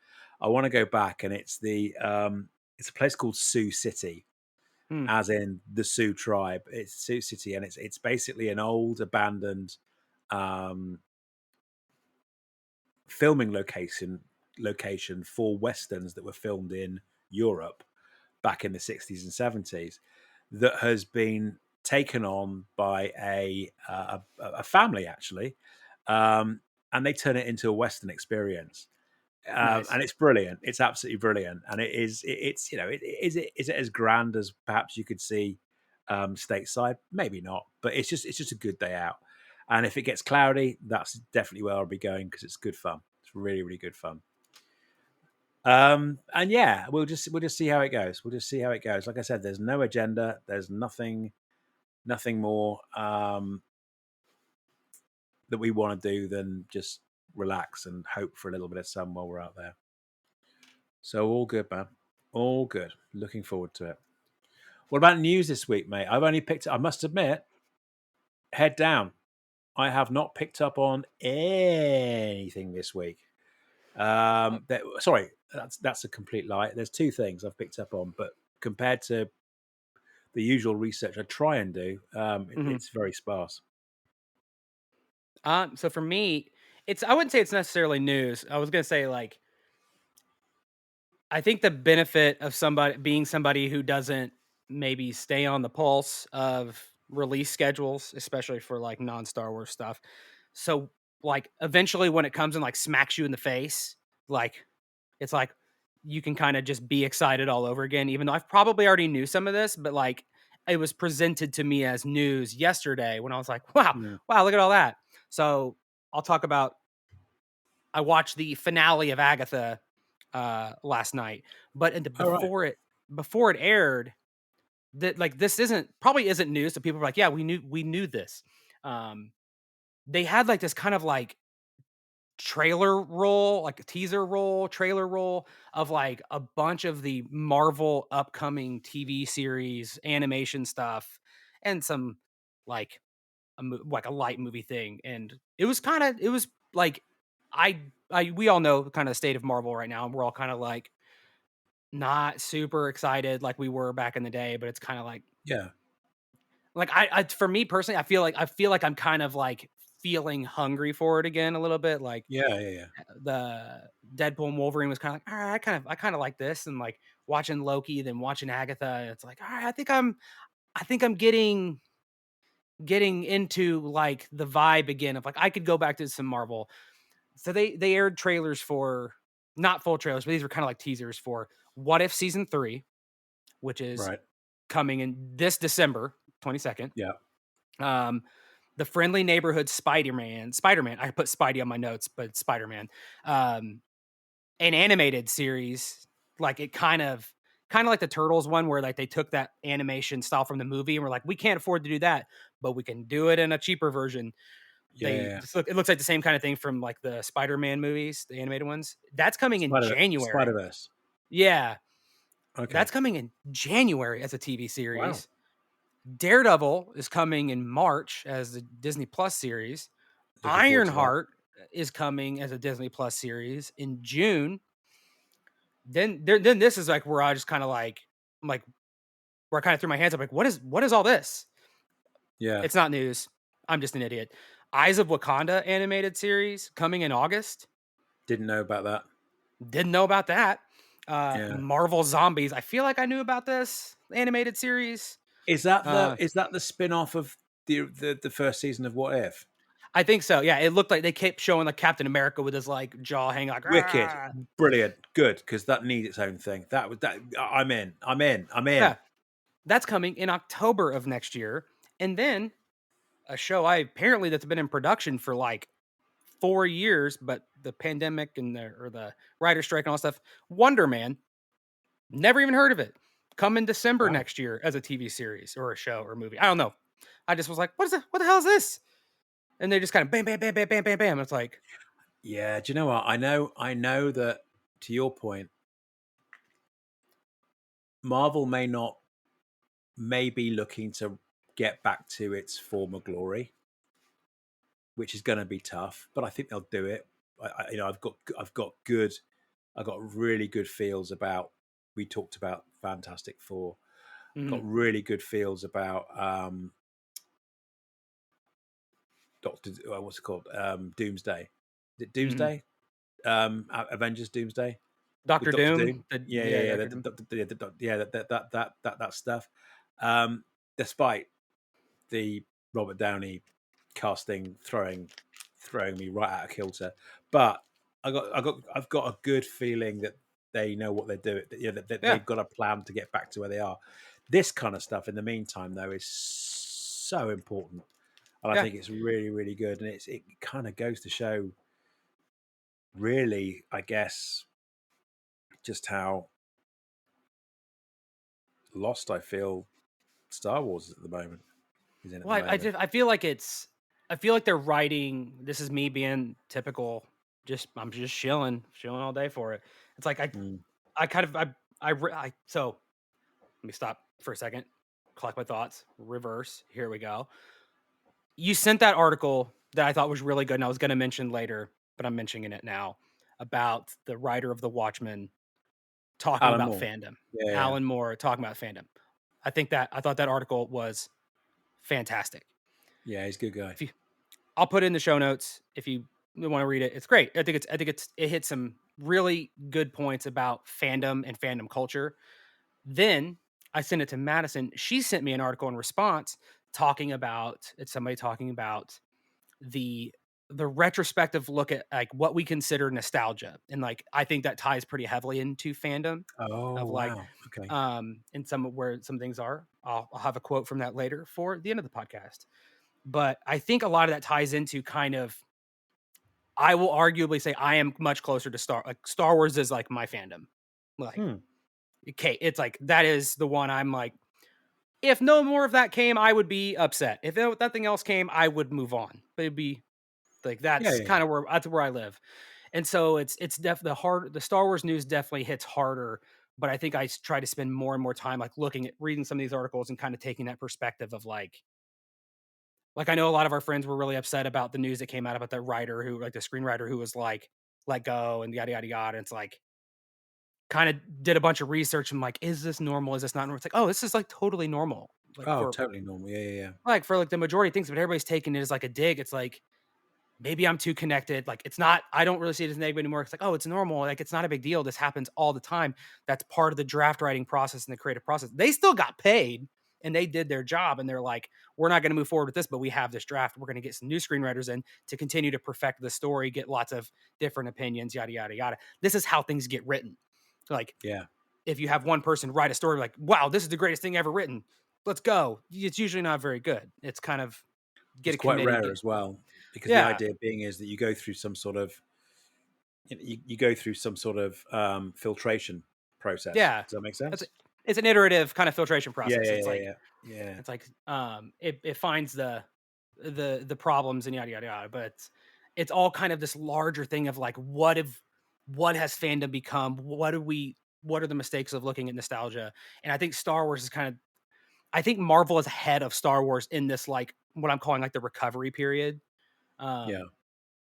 I want to go back, and it's a place called Sioux City, mm, as in the Sioux tribe. It's Sioux City, and it's basically an old abandoned um, filming location for westerns that were filmed in Europe back in the 60s and 70s, that has been taken on by a family, actually, and they turn it into a western experience. nice. And it's brilliant. It's absolutely brilliant, and it's is it as grand as perhaps you could see stateside? Maybe not, but it's just a good day out. And if it gets cloudy, that's definitely where I'll be going because it's good fun. It's really really good fun. And yeah, we'll just see how it goes. We'll just see how it goes. Like I said, there's no agenda. There's nothing more that we want to do than just relax and hope for a little bit of sun while we're out there. So all good, man. All good. Looking forward to it. What about news this week, mate? I've only picked. I must admit, head down. I have not picked up on anything this week. Sorry, that's a complete lie. There's two things I've picked up on, but compared to the usual research I try and do, Mhm. it's very sparse. So for me, I wouldn't say it's necessarily news. I was gonna say like I think the benefit of somebody who doesn't maybe stay on the pulse of release schedules, especially for like non-Star Wars stuff. So like eventually when it comes and like smacks you in the face, like it's like you can kind of just be excited all over again, even though I've probably already knew some of this, but like it was presented to me as news yesterday when I was like, wow, Yeah. wow, look at all that. So I'll talk about I watched the finale of Agatha last night, but All right. before it aired, that like this isn't news. So people were like, yeah, we knew this. Um, they had like this kind of like trailer roll, like a teaser roll, trailer roll of like a bunch of the Marvel upcoming TV series, animation stuff, and some like like a light movie thing. And it was like we all know kind of the state of Marvel right now, and we're all kind of like not super excited like we were back in the day, but it's kind of Yeah. like I for me personally, I feel like I'm kind of like feeling hungry for it again a little bit. Like Yeah. Yeah. Yeah. the Deadpool and Wolverine was kind of like, all right, I kind of like this, and like watching Loki, then watching Agatha, it's like, all right, I think I'm getting into like the vibe again of like I could go back to some Marvel. So they aired trailers for not full trailers, but these were kind of like teasers for What If season 3, which is Right. coming in this December 22nd. Yeah. Um the Friendly Neighborhood Spider-Man. I put Spidey on my notes, but it's Spider-Man. Um an animated series, like it kind of like the Turtles one where like they took that animation style from the movie and we're like, we can't afford to do that, but we can do it in a cheaper version. Yeah. Yeah. Yeah. It looks like the same kind of thing from like the Spider-Man movies, the animated ones. That's coming in Spider January. Verse. Yeah, Okay. that's coming in January as a TV Wow. series. Daredevil is coming in March as the Disney Plus series. Looking forward to that. Ironheart is coming as a Disney Plus series in June. Then this is like where I just kind of like I'm like where I kind of threw my hands up like what is all this? Yeah. It's not news. I'm just an idiot. Eyes of Wakanda animated series coming in August. Didn't know about that. Didn't know about that. Yeah. Marvel Zombies. I feel like I knew about this animated series. Uh, Is that the spin-off of the first season of What If? I think so. Yeah, it looked like they kept showing like Captain America with his like jaw hanging like Wicked. ah. Brilliant. Good, because that needs its own thing. I'm in. I'm in. I'm in. Yeah, that's coming in October of next year. And then a show that's been in production for like 4 years, but the pandemic and the writer strike and all that stuff. Wonder Man, never even heard of it. Come in December Wow. next year as a TV series or a show or a movie. I don't know. I just was like, what is it? What the hell is this? And they just kind of bam, bam, bam, bam, bam, bam, bam. It's like, Yeah, do you know what? I know that to your point, Marvel may be looking to get back to its former glory, which is going to be tough, but I think they'll do it. I've got really good feels about. We talked about Fantastic Four. mm, Got really good feels about Doctor. What's it called? Doomsday. Is it mm, Doomsday? Avengers Doomsday with Doctor Doctor Doom. Doom. Yeah, Doctor Doom. that stuff. Um, Despite the Robert Downey casting throwing me right out of kilter, but I've got a good feeling that they know what they're doing. That Yeah, they've got a plan to get back to where they are. This kind of stuff in the meantime, though, is so important, and I yeah. think it's really, really good. And it kind of goes to show, really, I guess, just how lost I feel Star Wars is at the moment. Is in at the Well, moment. I feel like they're writing. This is me being typical. I'm just chilling all day for it. It's like Mm. I kind of, I, re- I, so let me stop for a second. collect my thoughts, reverse. Here we go. You sent that article that I thought was really good, and I was going to mention later, but I'm mentioning it now about the writer of The Watchmen talking Alan about Moore. fandom. Yeah, yeah, Alan Moore talking about fandom. I thought that article was fantastic. yeah. He's a good guy. If you, I'll put it in the show notes if you want to read it. It's great. It hits some really good points about fandom and fandom culture. Then I sent it to Madison. She sent me an article in response talking about the the retrospective look at like what we consider nostalgia. And like I think that ties pretty heavily into fandom Oh of like wow. Okay. and some of where some things are. I'll have a quote from that later for the end of the podcast. But I think a lot of that ties into kind of I will arguably say I am much closer to Star Wars is like my fandom. Like Hmm. okay, it's like that is the one I'm like if no more of that came, I would be upset. If nothing else came, I would move on. But it'd be like Yeah, that's yeah, yeah. kind of where I live. And so it's definitely the Star Wars news definitely hits harder, but I think I try to spend more and more time like looking at reading some of these articles and kind of taking that perspective of like I know a lot of our friends were really upset about the news that came out about the writer who like the screenwriter who was like let go and yada yada yada. And it's like kind of did a bunch of research and like, is this normal? Is this not normal? It's like, oh, this is like totally normal. Oh, totally normal. Yeah, yeah, yeah. Like for like the majority of things, but everybody's taking it as like a dig. It's like maybe I'm too connected. Like it's not, I don't really see it as negative anymore. It's like, oh, it's normal. Like it's not a big deal. This happens all the time. That's part of the draft writing process and the creative process. They still got paid and they did their job. And they're like, we're not going to move forward with this, but we have this draft. We're going to get some new screenwriters in to continue to perfect the story, get lots of different opinions, yada, yada, yada. This is how things get written. Like Yeah. if you have one person write a story like, wow, this is the greatest thing ever written. Let's go. It's usually not very good. It's kind of get It's a quite committee, rare get as well, because the yeah, idea being is that you go through some sort of you go through some sort of filtration process. yeah. Does that make It's sense? it's an iterative kind of filtration Yeah, process. yeah, yeah, yeah, yeah. It finds the problems and yada yada yada, but it's all kind of this larger thing of like what has fandom become? What are the mistakes of looking at nostalgia? And I think Star Wars is kind of I think Marvel is ahead of Star Wars in this like what I'm calling like the recovery period. Yeah. Um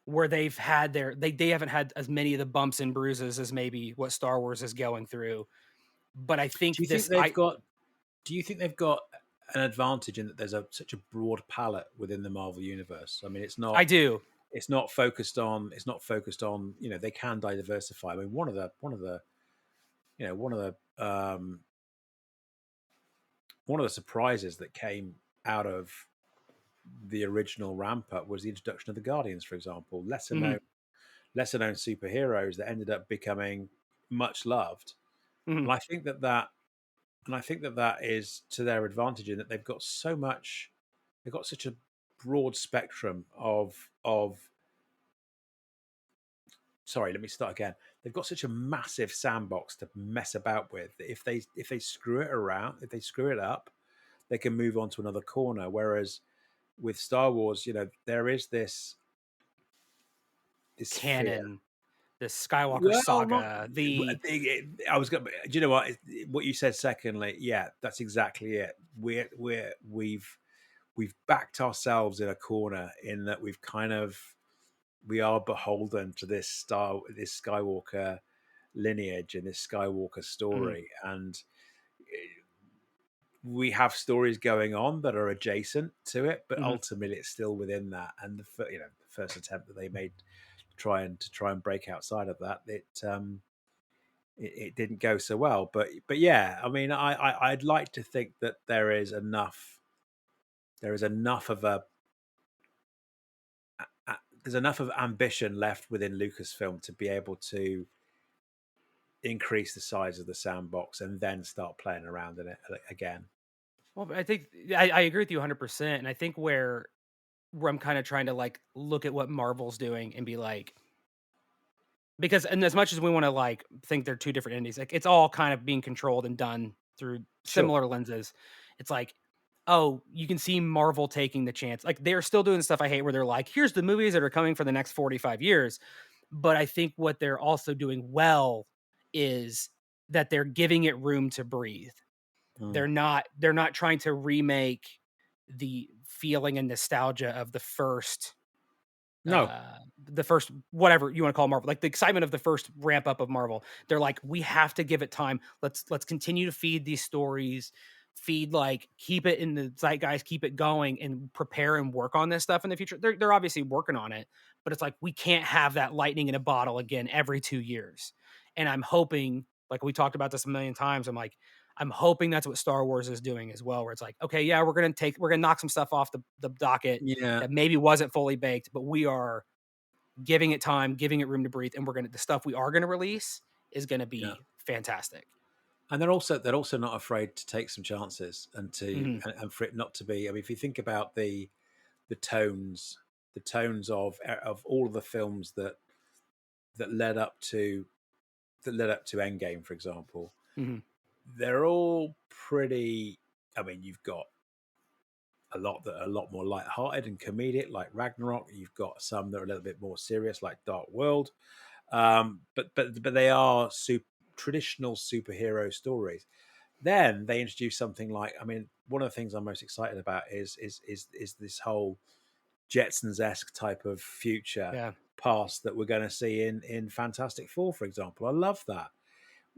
where they've had they haven't had as many of the bumps and bruises as maybe what Star Wars is going through. But I Do think you think this they've I got? Do you think they've got an advantage in that there's such a broad palette within the Marvel universe? I mean, I do. it's not focused on they can diversify. I mean, one of the you know one of the surprises that came out of the original ramp up was the introduction of the Guardians, for example. Mhm, Lesser known superheroes that ended up becoming much loved, mhm. and I think that that is to their advantage in that they've got such a broad spectrum of sorry, let me start again. They've got such a massive sandbox to mess about with that if they screw it around, if they screw it up, they can move on to another corner. Whereas with Star Wars, there is this fear. Canon, the Skywalker Well, not. saga, the I was going. Do you know what? What you said. Secondly, yeah, that's exactly it. We've backed ourselves in a corner in that we are beholden to this Skywalker lineage and this Skywalker mhm, story, and we have stories going on that are adjacent to it, but mhm. ultimately it's still within that. And the first attempt that they made to try and break outside of that, it didn't go so well. But yeah, I mean, I'd like to think that there is enough of there's enough of ambition left within Lucasfilm to be able to increase the size of the sandbox and then start playing around in it again. Well, I think I agree with you 100%, and I think where I'm kinda trying to, like, look at what Marvel's doing and be like because and as much as we wanna, like, think they're 2 different entities, like, it's all kind of being controlled and done through Sure. similar lenses. It's like, oh, you can see Marvel taking the chance. Like, they're still doing stuff I hate where they're like, "Here's the movies that are coming for the next 45 years." But I think what they're also doing well is that they're giving it room to breathe. Mm. They're not trying to remake the feeling and nostalgia of No. the first whatever you want to call Marvel, like the excitement of the first ramp up of Marvel. They're like, we have to give it time. Let's continue to feed these stories, feed like keep it in the zeitgeist, keep it going, and prepare and work on this stuff in the future. They're obviously working on it, but it's like we can't have that lightning in a bottle again every 2 years. And I'm hoping, like we talked about this a million times, I'm hoping that's what Star Wars is doing as well, where it's like, okay, yeah, we're gonna knock some stuff off the docket Yeah. that maybe wasn't fully baked, but we are giving it time, giving it room to breathe, and the stuff we are gonna release is gonna Yeah. be fantastic. And they're also not afraid to take some chances and Mhm, and for it not to be. I mean, if you think about the tones, the tones of all of the films that led up to that led up to Endgame, for example, mhm, they're all pretty. I mean, you've got a lot that are a lot more light-hearted and comedic, like Ragnarok. You've got some that are a little bit more serious, like Dark World. But they are traditional superhero stories. Then they introduce something like, I mean, one of the things I'm most excited about is this whole Jetsons esque type of future yeah, past that we're going to see in Fantastic Four, for example. I love that.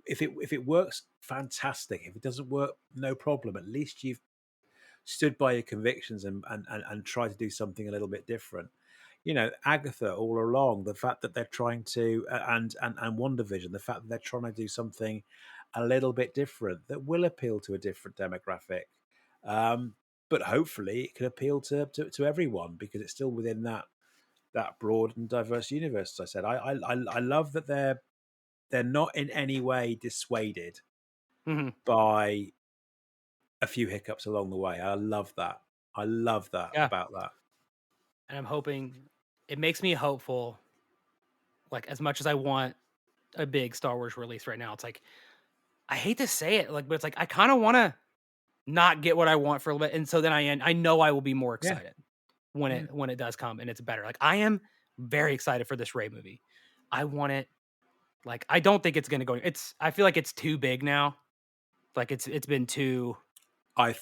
If it works, fantastic. If it doesn't work, no problem. At least you've stood by your convictions and try to do something a little bit different. You know, Agatha all along, the fact that they're trying to and WandaVision, the fact that they're trying to do something a little bit different that will appeal to a different demographic. Um, but hopefully it can appeal to everyone because it's still within that broad and diverse universe. As I said, I love that they're not in any way dissuaded mhm, by a few hiccups along the way. I love that. I love that yeah, about that. and I'm hoping it makes me hopeful, like, as much as I want a big Star Wars release right now, it's like, I hate to say it, like, but it's like, I kinda wanna not get what I want for a little bit, and so then I know I will be more Yeah, excited yeah. when it does come and it's better. Like, I am very excited for this Ray movie. I want it. Like, I don't think it's gonna go. I feel like it's too big now. Like it's been too. I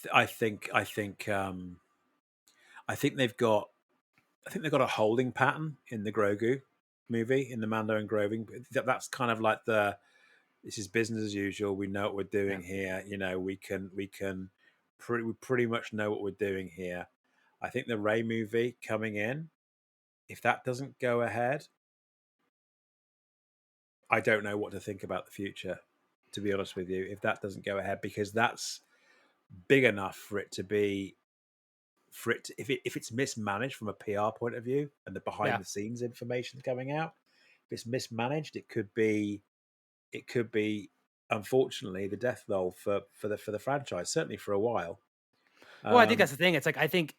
think they've got a holding pattern in the Grogu movie, in the Mando and Grogu. That's kind of like this is business as usual. We know what we're Yeah. doing here. You know, we pretty much know what we're doing here. I think the Ray movie coming in, if that doesn't go ahead, I don't know what to think about the future, to be honest with you, if that doesn't go ahead, because that's big enough for it to be if it's mismanaged from a PR point of view and the behind Yeah. the scenes information coming out, if it's mismanaged, it could be unfortunately the death knell for the franchise, certainly for a while. Well, I think Um, that's the thing. It's like I think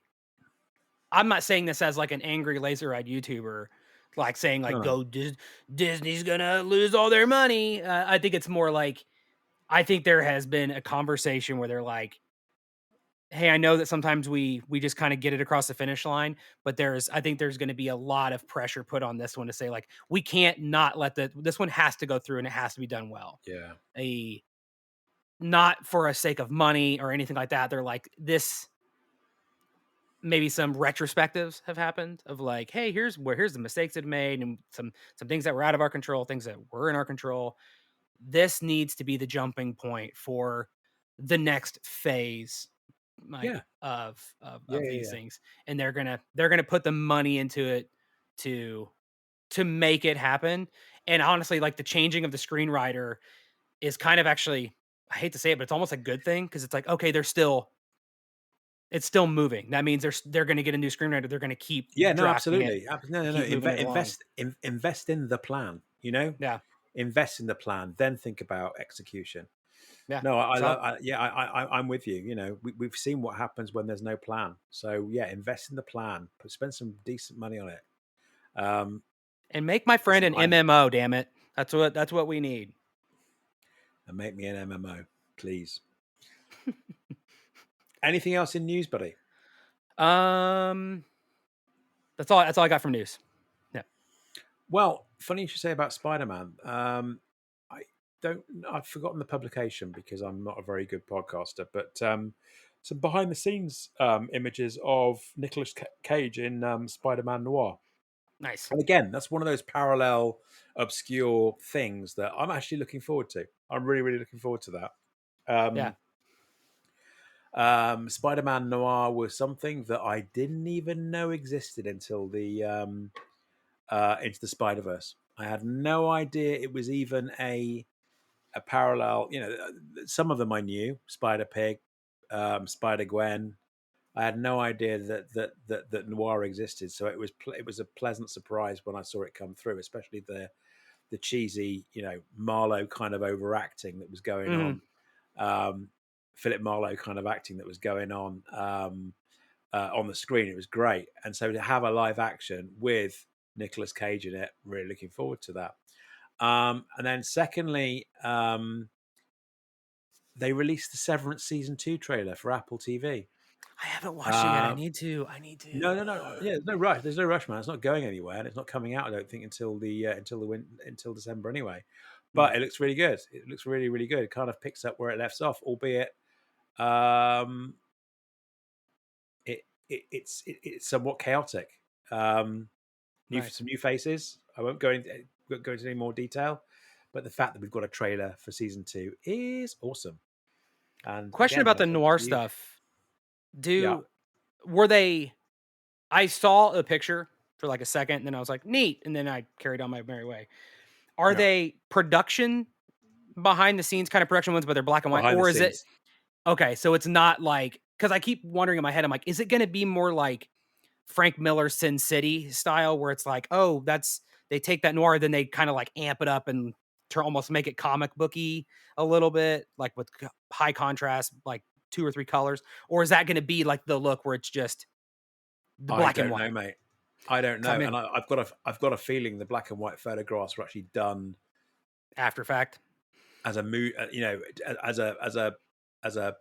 I'm not saying this as like an angry laser-eyed YouTuber, like saying like no, go Disney's gonna lose all their money. I think it's more like I think there has been a conversation where they're like, hey, I know that sometimes we just kind of get it across the finish line, but I think there's going to be a lot of pressure put on this one to say like we can't not let this one has to go through and it has to be done well. yeah, A Not for a sake of money or anything like that. They're like this. Maybe some retrospectives have happened of like, hey, here's the mistakes it made and some things that were out of our control, things that were in our control. This needs to be the jumping point for the next phase yeah, like yeah, of yeah, these yeah. things, and they're gonna put the money into it to make it happen. And honestly, like the changing of the screenwriter is kind of actually, I hate to say it, but it's almost a good thing because it's like, okay, it's still moving. That means they're going to get a new screenwriter. They're going to keep Yeah, no, drafting it, absolutely. No, no, no. keep moving it along. Invest in the plan. You know, Yeah, invest in the plan, then think about execution. yeah. No, I So love. Yeah, I'm with you. You know, we've seen what happens when there's no plan. So yeah, invest in the plan. Spend some decent money on it. Um, and make my friend listen, an MMO. Damn it, that's what we need. and make me an MMO, please. Anything else in news, buddy? Um, that's all I got from news. Yeah. Well, funny you should say about Spider Man. don't. I've forgotten the publication because I'm not a very good podcaster. But some behind the scenes images of Nicolas Cage in Spider-Man Noir. Nice. And again, that's one of those parallel, obscure things that I'm actually looking forward to. I'm really, really looking forward to that. Yeah. Um, Spider-Man Noir was something that I didn't even know existed until the Into the Spider-Verse. I had no idea it was even a parallel. You know, some of them I knew: Spider Pig, Spider Gwen. I had no idea that Noir existed. So it was a pleasant surprise when I saw it come through, especially the cheesy, you know, Marlowe kind of overacting that was going Mhm. on. Um, Philip Marlowe kind of acting that was going on the screen. It was great. And so to have a live action with Nicolas Cage in it, really looking forward to that. And then secondly, they released the Severance season 2 trailer for Apple TV. I haven't watched it yet. I Uh, need to. I need no, no, no. to. Yeah, there's no rush. There's no rush, man. It's not going anywhere, and it's not coming out. I don't think until December anyway. Mm, But it looks really good. It looks really, really good. It kind of picks up where it left off, albeit um, it's somewhat chaotic. Um, nice. some new faces. I won't go into any more detail, but the fact that we've got a trailer for season 2 is awesome. And Question again, about the that's up to noir you. stuff. Yeah, Do were they? I saw a picture for like a second, and then I was like, neat, and then I carried on my merry way. Are yeah. they production behind the scenes kind of production ones, but they're black and white, Behind the or is it scenes. okay? So it's not like because I keep wondering in my head, I'm like, is it going to be more like Frank Miller's Sin City style, where it's like, oh, that's they take that noir, then they kind of like amp it up and almost make it comic booky a little bit, like with high contrast, like 2 or 3 colors, or is that going to be like the look where it's just the I black and don't know, white? mate. I don't 'Cause know, I'm and in I've got a feeling the black and white photographs were actually done after fact, as a mood, you know, as a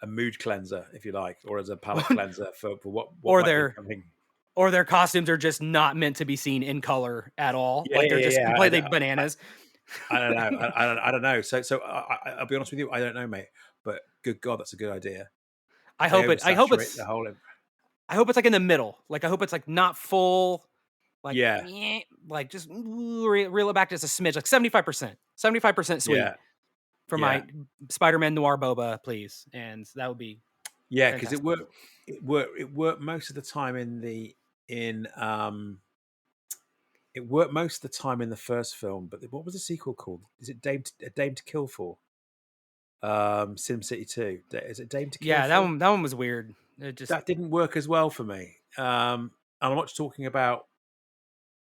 mood cleanser, if you like, or as a palette cleanser for what or might be their coming. costumes are just not meant to be seen in color at all. Yeah, Like they're yeah, just yeah. completely bananas. I don't know. I don't know. So I'll be honest with you. I don't know, mate. But good God, that's a good idea. I They hope it. I hope oversaturate the it's. whole. I hope it's like in the middle. Like I hope it's like not full. Like Yeah, like just reel it back just a smidge. Like 75%. 75% sweet yeah, for yeah, my Spider-Man Noir boba, please. And that would be yeah. Because fantastic. it worked most of the time in it worked most of the time in the first film. But what was the sequel called? Is it A Dame to Kill For? Sim City 2. Is it Dame to Kill Yeah, that For? one. That one was weird. It just That didn't work as well for me. And I'm not just talking about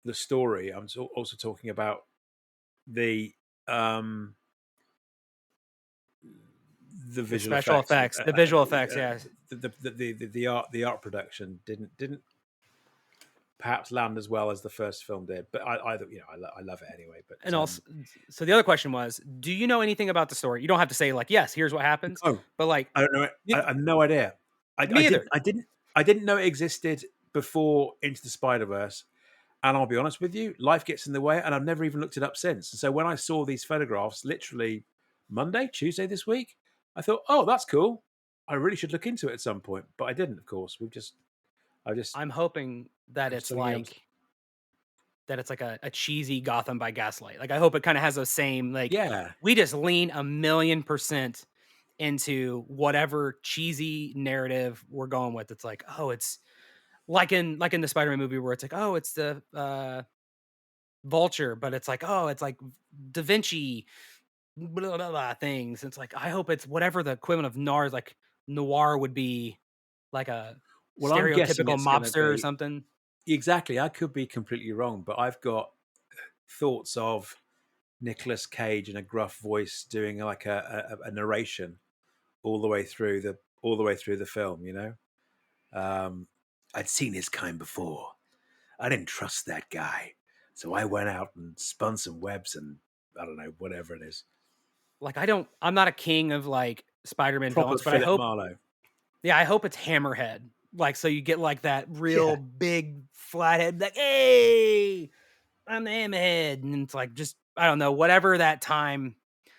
the story. I'm also talking about the um, the the visual special effects. effects, the visual effects. Yeah, The art production didn't perhaps land as well as the first film did. But I love it anyway. and But also, so the other question was, do you know anything about the story? You don't have to say like, yes, here's what happens, oh, but like, I don't know. you, I have no idea. me either. I didn't know it existed before Into the Spider Verse. And I'll be honest with you, life gets in the way, and I've never even looked it up since. So when I saw these photographs, literally Monday, Tuesday this week, I thought, oh, that's cool. I really should look into it at some point, but I didn't. Of course, I just I'm hoping that got it's something else. like a cheesy Gotham by Gaslight. Like I hope it kind of has those same like Yeah, we just lean 1,000,000% into whatever cheesy narrative we're going with. It's like, oh, it's like in the Spider-Man movie where it's like, oh, it's the Vulture, but it's like, oh, it's like Da Vinci blah, blah, blah, things. It's like I hope it's whatever the equivalent of noir would be, like a well, I'm guessing stereotypical it's going to mobster or be something. exactly. I could be completely wrong, but I've got thoughts of Nicolas Cage in a gruff voice doing like a narration all the way through the film. You know, um, I'd seen his kind before. I didn't trust that guy. So I went out and spun some webs and I don't know, whatever it is. Like I'm not a king of like Spider-Man Proper villains, but I Philip hope Marlowe. yeah, I hope it's Hammerhead. Like so you get like that real Yeah. big flathead like, "Hey, I'm the Hammerhead." And it's like just I don't know, whatever that time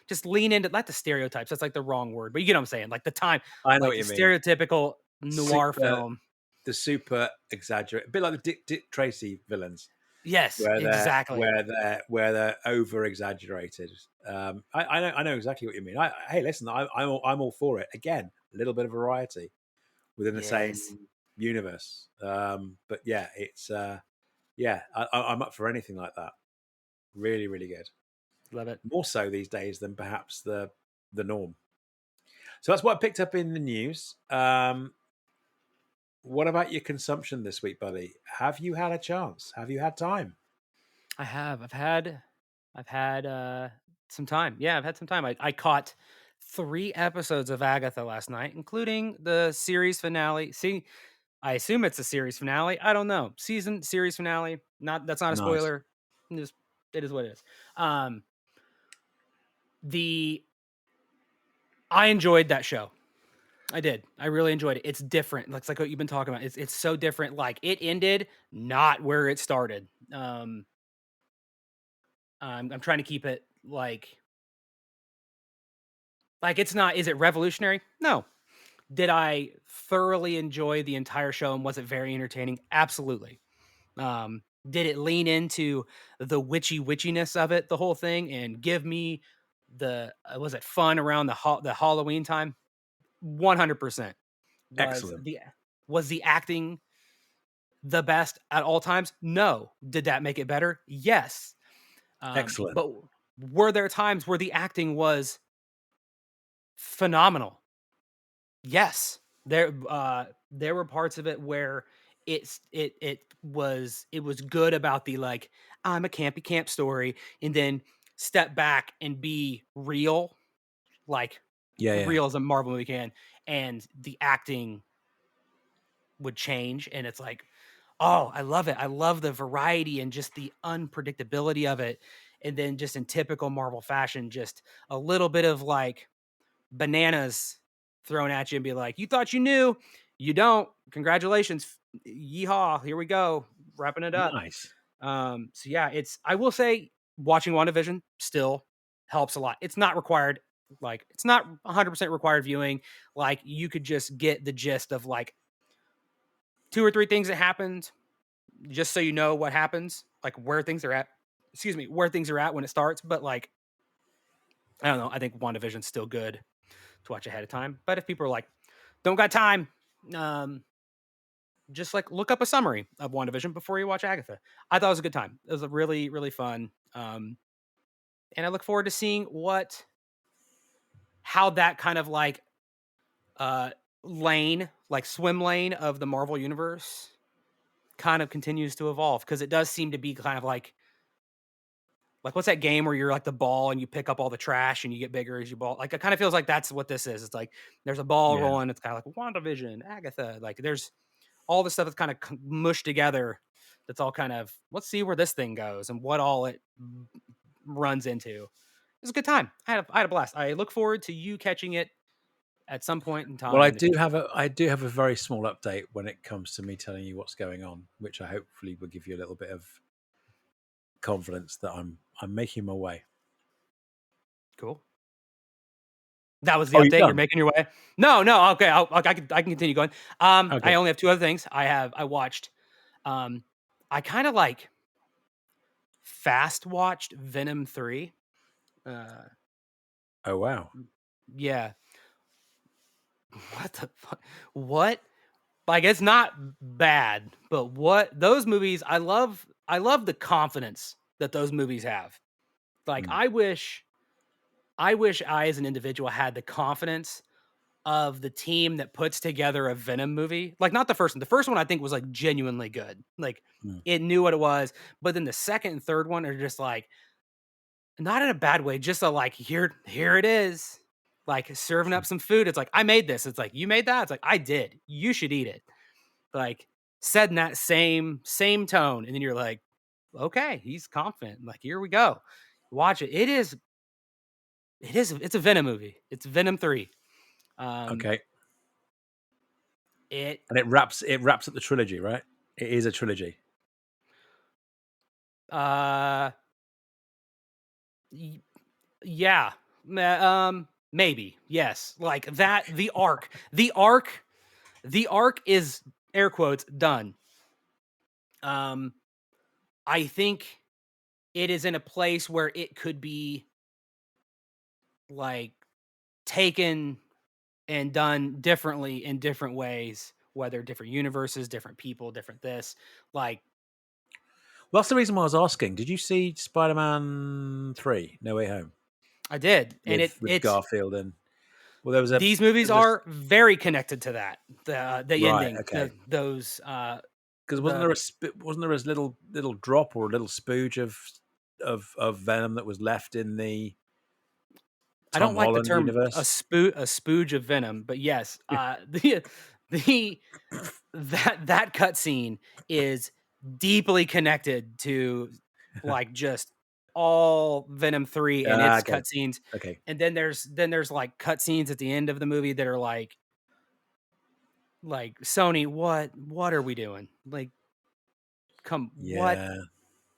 just lean into not the stereotypes. That's like the wrong word, but you get what I'm saying. Like the time, I know like what the you mean. stereotypical noir Super, film. the super exaggerate, a bit like the Dick Tracy villains, Yes, exactly. where they're over exaggerated. I know exactly what you mean. Hey, listen, I'm all for it. Again, a little bit of variety within the same Yes, universe. But yeah, it's yeah, I'm up for anything like that. Really, really good. love it. More so these days than perhaps the norm. So that's what I picked up in the news. What about your consumption this week, buddy? Have you had a chance? Have you had time? I have. I've had some time. Yeah, I've had some time. I caught 3 episodes of Agatha last night, including the series finale. See, I assume it's a series finale. I don't know. Season series finale. Not that's not a Nice. spoiler. Just it is what it is. Um the I enjoyed that show. I did. I really enjoyed it. It's different. Like what you've been talking about. It's so different. Like it ended not where it started. I'm trying to keep it like it's not. Is it revolutionary? No. Did I thoroughly enjoy the entire show and was it very entertaining? Absolutely. Did it lean into the witchiness of it, the whole thing, and give me the was it fun around the Halloween time? 100%. Was Excellent. the was the acting the best at all times? No. Did that make it better? Yes. Excellent. But were there times where the acting was phenomenal? Yes. There were parts of it where it was good about the like I'm a campy camp story and then step back and be real, like Yeah, yeah. real as a Marvel movie can, and the acting would change and it's like, oh, I love it. I love the variety and just the unpredictability of it. And then just in typical Marvel fashion, just a little bit of like bananas thrown at you and be like, "You thought you knew, you don't. Congratulations, yeehaw! Here we go, wrapping it up." Nice. So yeah, it's. I will say, watching WandaVision still helps a lot. It's not required. Like, it's not 100% required viewing. Like, you could just get the gist of like 2 or 3 things that happened, just so you know what happens, like where things are at. Excuse me, where things are at when it starts. But like, I don't know. I think WandaVision's still good to watch ahead of time. But if people are like, don't got time, um, just like look up a summary of WandaVision before you watch Agatha. I thought it was a good time. It was a really, really fun. And I look forward to seeing how that kind of like uh lane, like swim lane of the Marvel universe kind of continues to evolve. Cause it does seem to be kind of like what's that game where you're like the ball and you pick up all the trash and you get bigger as you ball? Like it kind of feels like that's what this is. It's like there's a ball Yeah. rolling. It's kind of like WandaVision, Agatha. Like there's all this stuff that's kind of mushed together. That's all kind of let's see where this thing goes and what all it runs into. It was a good time. I had a blast. I look forward to you catching it at some point in Well, time in the future. I do have a very small update when it comes to me telling you what's going on, which I hopefully will give you a little bit of confidence that I'm making my way. Cool. That was the Oh, you're update. You're done. making your way. No, no. Okay, I can continue going. I Okay. only have 2 other things. I watched. I kind of like fast watched Venom 3. Uh, Oh, wow. yeah. What the fuck? What? Like it's not bad, but what those movies? I love the confidence that those movies have. Like Mm. I wish I as an individual had the confidence of the team that puts together a Venom movie. Like not the first one. The first one I think was like genuinely good. Like Mm. it knew what it was. But then the second and third one are just like not in a bad way, just a like here it is. Like serving up some food. It's like I made this. It's like you made that. It's like I did. You should eat it. Like said in that same tone. And then you're like, okay, he's confident. Like here we go. Watch it. It's a Venom movie. It's Venom 3. Um Okay. it And it wraps up the trilogy, right? It is a trilogy. uh y- yeah. Maybe yes, like that. The arc is air quotes done. Um, I think it is in a place where it could be like taken and done differently in different ways, whether different universes, different people, different this. Like Well, that's the reason why I was asking. Did you see Spider-Man 3: No Way Home I did, and with it's Garfield and well, there was a these movies there was a are very connected to that. The right, ending, okay. those Because the wasn't there a little drop or a little spooge of venom that was left in the I Tom don't like the Holland term universe? a spooge of venom, but yes, the that cutscene is deeply connected to like just all Venom 3 and Ah, its okay, cutscenes. okay, And then there's like cutscenes at the end of the movie that are like Sony, what are we doing? Like, come what? yeah,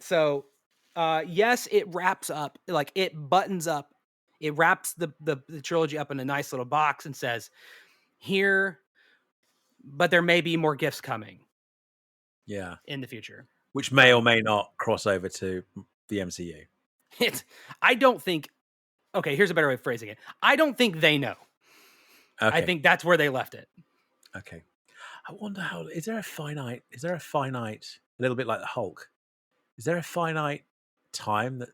So yes, it wraps up, like it buttons up, it wraps the trilogy up in a nice little box and says, here, but there may be more gifts coming yeah. in the future Which may or from may not cross over to the MCU. it. I don't think, okay, here's a better way of phrasing it. I don't think they know. I Okay, think that's where they left it. okay. I wonder how is there a finite, a little bit like the Hulk? Is there a finite time that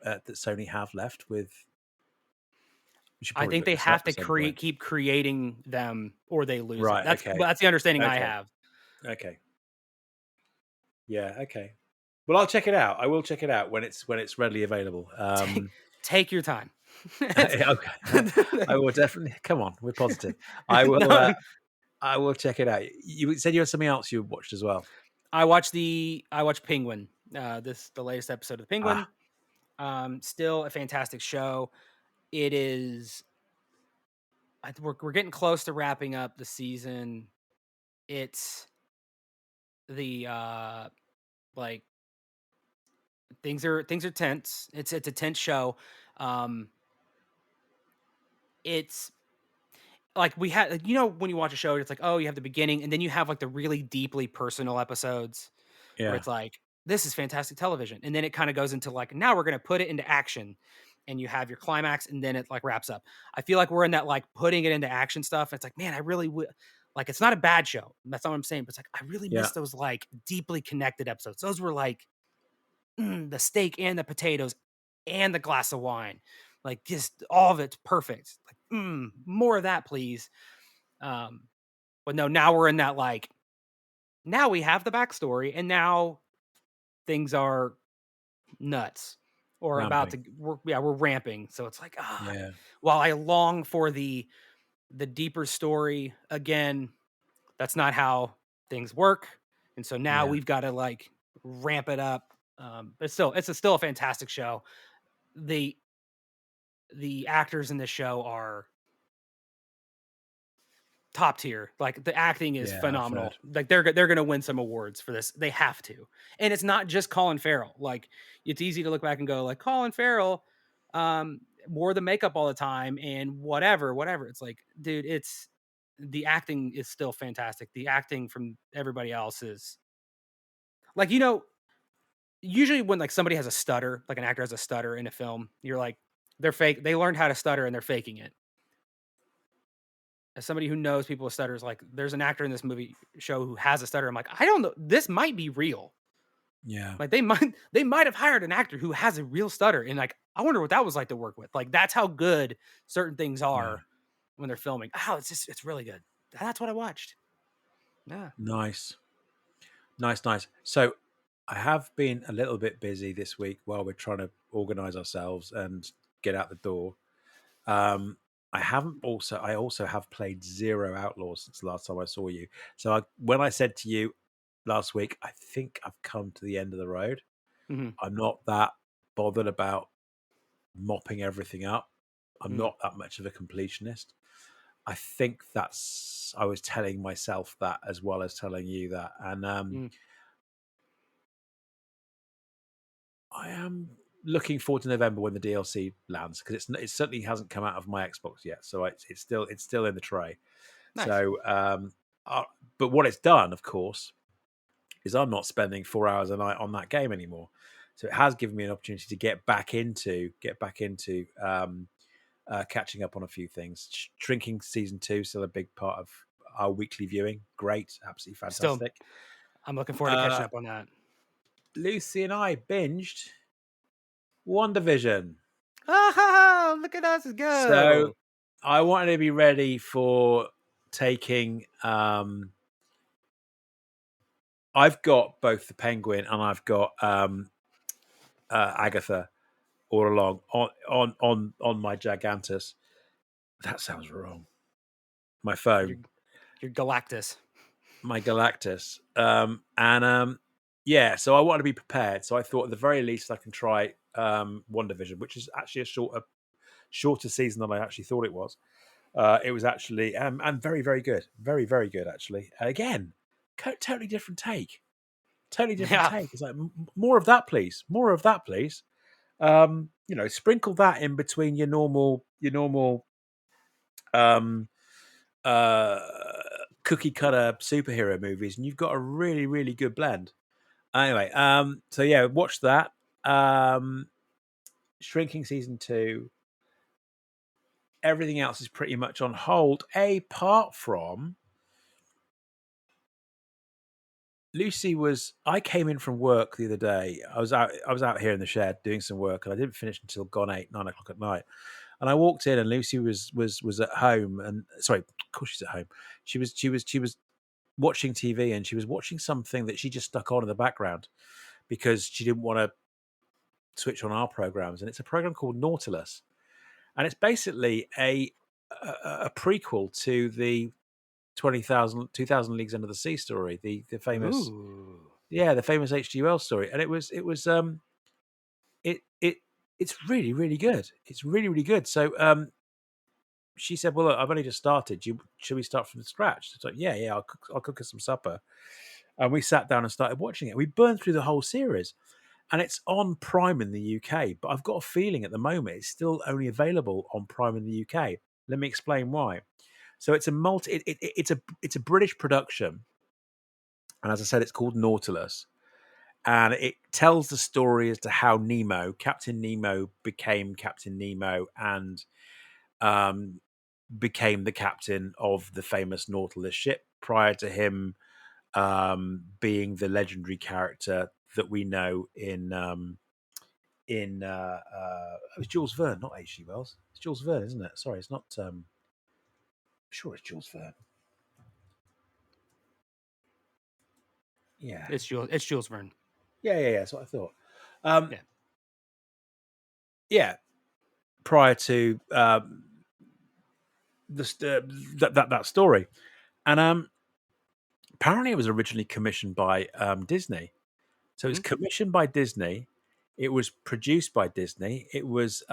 that Sony have left with? We should I probably think look they this up have at to some point. keep creating them or they lose it. Right. That's Okay. that's the understanding I Okay. have. Okay. Yeah. Okay. Well, I'll check it out. I will check it out when it's readily available. Take take your time. Okay. I will definitely. Come on, we're positive. I will. No, I will check it out. You said you had something else you watched as well. I watched Penguin. The latest episode of Penguin. Ah, Still a fantastic show. It is. We're getting close to wrapping up the season. It's the like things are tense. It's a tense show. Um, it's like we had when you watch a show, it's like, oh, you have the beginning, and then you have like the really deeply personal episodes where yeah, it's like, this is fantastic television, and then it kind of goes into like, now we're gonna put it into action, and you have your climax, and then it like wraps up. I feel like we're in that like putting it into action stuff. It's like, man, I really would like. It's not a bad show. That's not what I'm saying, but it's like I really yeah, miss those like deeply connected episodes. Those were like the steak and the potatoes and the glass of wine. Like just all of it's perfect. Like, more of that, please. Um, but no, now we're in that like now we have the backstory and now things are nuts or about ramping. to we're ramping. So it's like, Yeah, while I long for the deeper story, again, that's not how things work. And so now yeah, we've got to like ramp it up. But still, still a fantastic show. The the actors in this show are top tier. Like the acting is yeah. I've heard. phenomenal. Like they're gonna win some awards for this. They have to. And it's not just Colin Farrell. Like it's easy to look back and go like Colin Farrell wore the makeup all the time and whatever. It's like, dude, it's the acting is still fantastic. The acting from everybody else is like, usually when like somebody has a stutter, like an actor has a stutter in a film, you're like, they're fake. They learned how to stutter and they're faking it. As somebody who knows people with stutters, like there's an actor in this movie show who has a stutter. I'm like, I don't know. This might be real. Yeah, Like they might have hired an actor who has a real stutter. And like, I wonder what that was like to work with. Like that's how good certain things yeah. are when they're filming. Oh, it's really good. That's what I watched. Yeah. Nice, nice, nice. So, I have been a little bit busy this week while we're trying to organize ourselves and get out the door. Um, I also have played Zero Outlaws since the last time I saw you. So when I said to you last week, I think I've come to the end of the road. Hmm. I'm not that bothered about mopping everything up. I'm Mm, not that much of a completionist. I think I was telling myself that as well as telling you that. And mm. I am. looking forward to November when the DLC lands, because it certainly hasn't come out of my Xbox yet, so it's still in the tray. Nice. So, uh, but what it's done, of course, is I'm not spending 4 hours a night on that game anymore. So it has given me an opportunity to get back into catching up on a few things. Shrinking season 2 still a big part of our weekly viewing. Great, absolutely Still, fantastic. I'm looking forward to catching Uh, up on that. Lucy and I binged One Division. Oh, look at us So go! I wanted to be ready for taking. I've got both the Penguin and I've got Agatha all along on my Gigantus. That sounds wrong. My You're, phone, you're Galactus. my Galactus, and yeah. So I wanted to be prepared. So I thought at the very least I can try One Division, which is actually a shorter season than I actually thought it was. It was actually and very very good, very good actually. Again, totally different take, totally different Yeah. take. It's like more of that, please, more of that, please. Sprinkle that in between your normal um, uh, cookie cutter superhero movies, and you've got a really really good blend. Anyway, so yeah, watch that. Um, Shrinking season 2. Everything else is pretty much on hold, apart from Lucy was. I came in from work the other day. I was out here in the shed doing some work, and I didn't finish until gone 8, 9 o'clock at night. And I walked in, and Lucy was at home. And sorry, of course she's at home. She was watching TV, and she was watching something that she just stuck on in the background because she didn't want to switch on our programs. And it's a program called Nautilus, and it's basically a prequel to the 20,000 Leagues Under the Sea story, the famous, Ooh. yeah, the famous HGUL story. And it it's really really good. It's really really good. So she said, "Well, look, I've only just started. Should we start from scratch?" It's like, yeah, I'll cook us some supper. And we sat down and started watching it. We burned through the whole series, and it's on Prime in the UK. But I've got a feeling at the moment it's still only available on Prime in the UK. Let me explain why. So it's a it's a British production, and as I said, it's called Nautilus, and it tells the story as to how Captain Nemo, became Captain Nemo, and um, became the captain of the famous Nautilus ship. Prior to him being the legendary character that we know in it was Jules Verne, not H.G. Wells. It's Jules Verne, isn't it? Sorry, it's not. Sure, it's Jules Verne. Yeah, It's Jules Verne. yeah. That's what I thought. Um, Yeah. yeah, prior to that story, and apparently it was originally commissioned by Disney. So it's Mhm. commissioned by Disney. It was produced by Disney. It was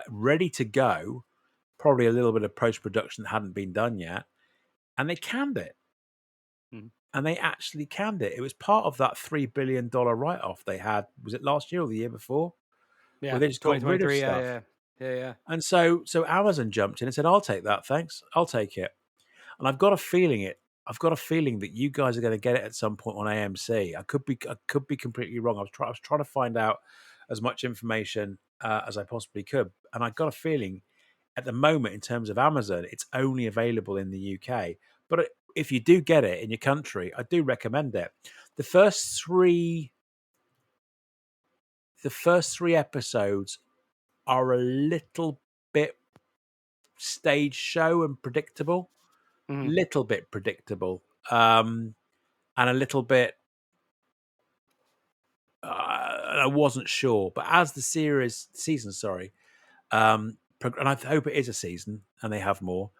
ready to go. Probably a little bit of post production that hadn't been done yet, and they canned it. Mhm. And they actually canned it. It was part of that $3 billion write off they had. Was it last year or the year before? Where Yeah. they just got rid of 2023. Yeah. stuff. Yeah. Yeah. Yeah. And so Amazon jumped in and said, "I'll take that, thanks. I'll take it." And I've got a feeling that you guys are going to get it at some point on AMC. I could be completely wrong. I was trying to find out as much information as I possibly could, and I got a feeling at the moment in terms of Amazon, it's only available in the UK. But if you do get it in your country, I do recommend it. The first three, the first three episodes are a little bit stage show and predictable, Mhm. little bit predictable, and a little bit. I wasn't sure, but as the season, sorry, and I hope it is a season, and they have more.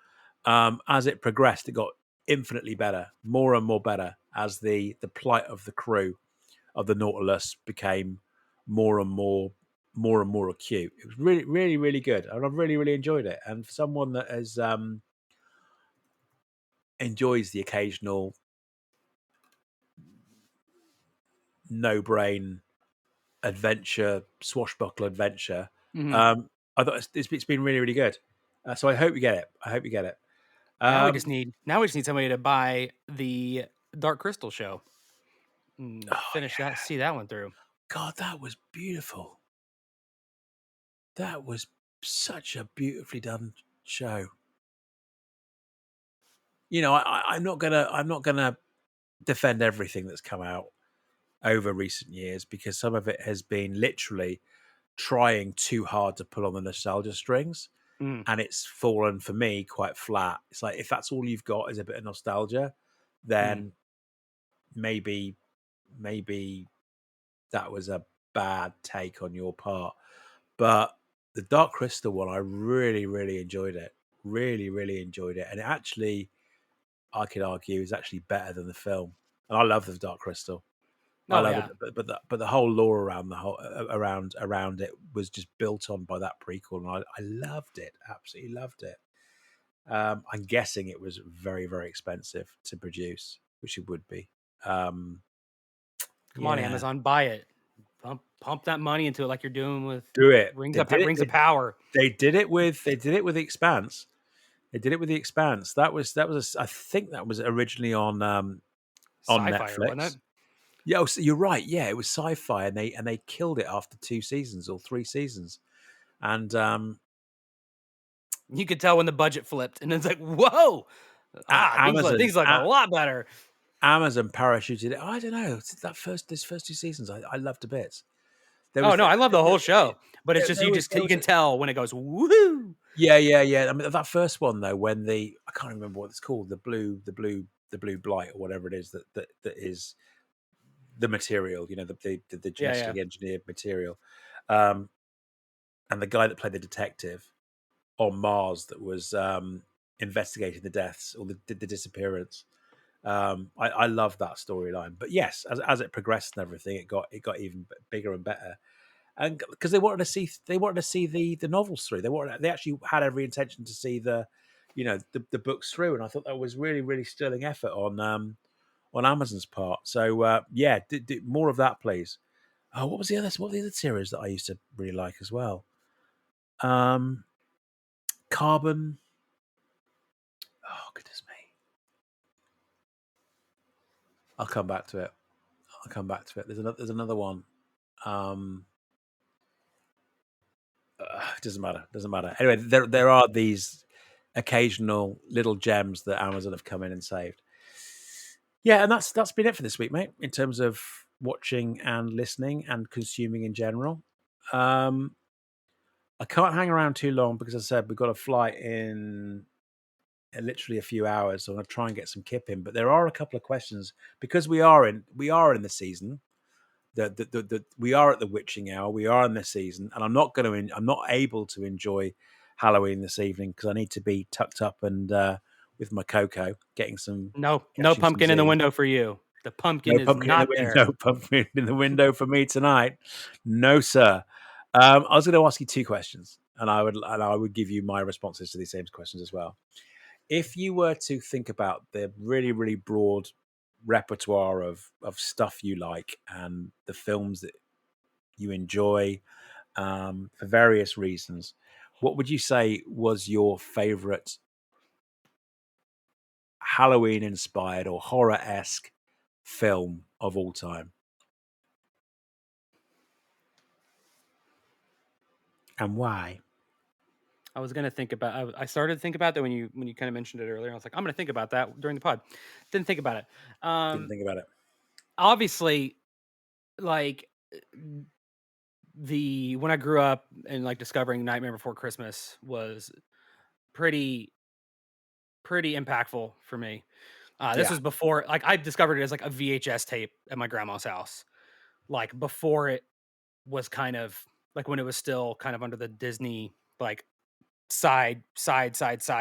As it progressed, it got infinitely better, more and more better, as the plight of the crew of the Nautilus became more and more acute. It was really, really, really good, and I've really, really enjoyed it. And for someone that has enjoys the occasional no brain adventure, swashbuckle adventure. Mhm. I thought it's been really, really good. So I hope you get it. I hope you get it. Um, Now we just need somebody to buy the Dark Crystal show and oh finish that, yeah, see that one through. God, that was beautiful. That was such a beautifully done show. You know, I'm not gonna defend everything that's come out over recent years because some of it has been literally trying too hard to pull on the nostalgia strings, Mm, and it's fallen for me quite flat. It's like if that's all you've got is a bit of nostalgia, mm. then maybe maybe that was a bad take on your part. But the Dark Crystal one, I really, really enjoyed it. Really, really enjoyed it. And it actually, I could argue, is actually better than the film. And I love the Dark Crystal. I Oh love it, yeah, but the whole lore around the whole around it was just built on by that prequel, and I loved it, absolutely loved it. I'm guessing it was very, very expensive to produce, which it would be. Um, come on, yeah, Amazon, buy it. Pump that money into it like you're doing with do it. They did it. Rings of Power. They did it with the Expanse. They did it with the Expanse. I think that was originally on Sci-fi, wasn't Netflix. it? Yeah, so you're right. Yeah, it was sci-fi, and they killed it after 2 seasons or 3 seasons. And You could tell when the budget flipped, and it's like, whoa, Amazon things look a lot better. Amazon parachuted it. I don't know. Those first 2 seasons, I loved to bits. There Oh was no, I love the whole show, but it's just there you was can tell when it goes woohoo. yeah, yeah, yeah. I mean, that first one though, when I can't remember what it's called, the blue blight or whatever it is that is the material, you know, the Yeah, yeah. genetically engineered material, um, and the guy that played the detective on Mars that was investigating the deaths or the disappearance. I love that storyline, but yes, as it progressed and everything, it got even bigger and better. And because they wanted to see the novels through. They actually had every intention to see the books through, and I thought that was really, really sterling effort on Amazon's part. So yeah, more of that, please. Oh, what were the other series that I used to really like as well? Um, Carbon. Oh goodness me, I'll come back to it. I'll come back to it. There's another one. Um, it doesn't matter. Doesn't matter. Anyway, there are these occasional little gems that Amazon have come in and saved. Yeah, and that's been it for this week, mate. In terms of watching and listening and consuming in general. Um, I can't hang around too long because I said we've got a flight in literally a few hours, so I'm going to try and get some kip in. But there are a couple of questions because we are in the season. We are at the witching hour. We are in the season, and I'm not able to enjoy Halloween this evening because I need to be tucked up and with my cocoa, No catching some pumpkin in the Z's. window for you. The pumpkin No is pumpkin in the not there. window. Pumpkin in the window for me tonight. No, sir. I was going to ask you two questions, and I would give you my responses to these same questions as well. If you were to think about the really, really broad repertoire of stuff you like and the films that you enjoy for various reasons, what would you say was your favorite Halloween inspired or horror esque film of all time, and why? I was gonna think about. I started to think about that when you kind of mentioned it earlier. I was like, I'm gonna think about that during the pod. Didn't think about it. Didn't think about it. Obviously, like the when I grew up and like discovering Nightmare Before Christmas was pretty pretty impactful for me. This Yeah, was before, like, I discovered it as like a VHS tape at my grandma's house, like before it was kind of like when it was still kind of under the Disney like side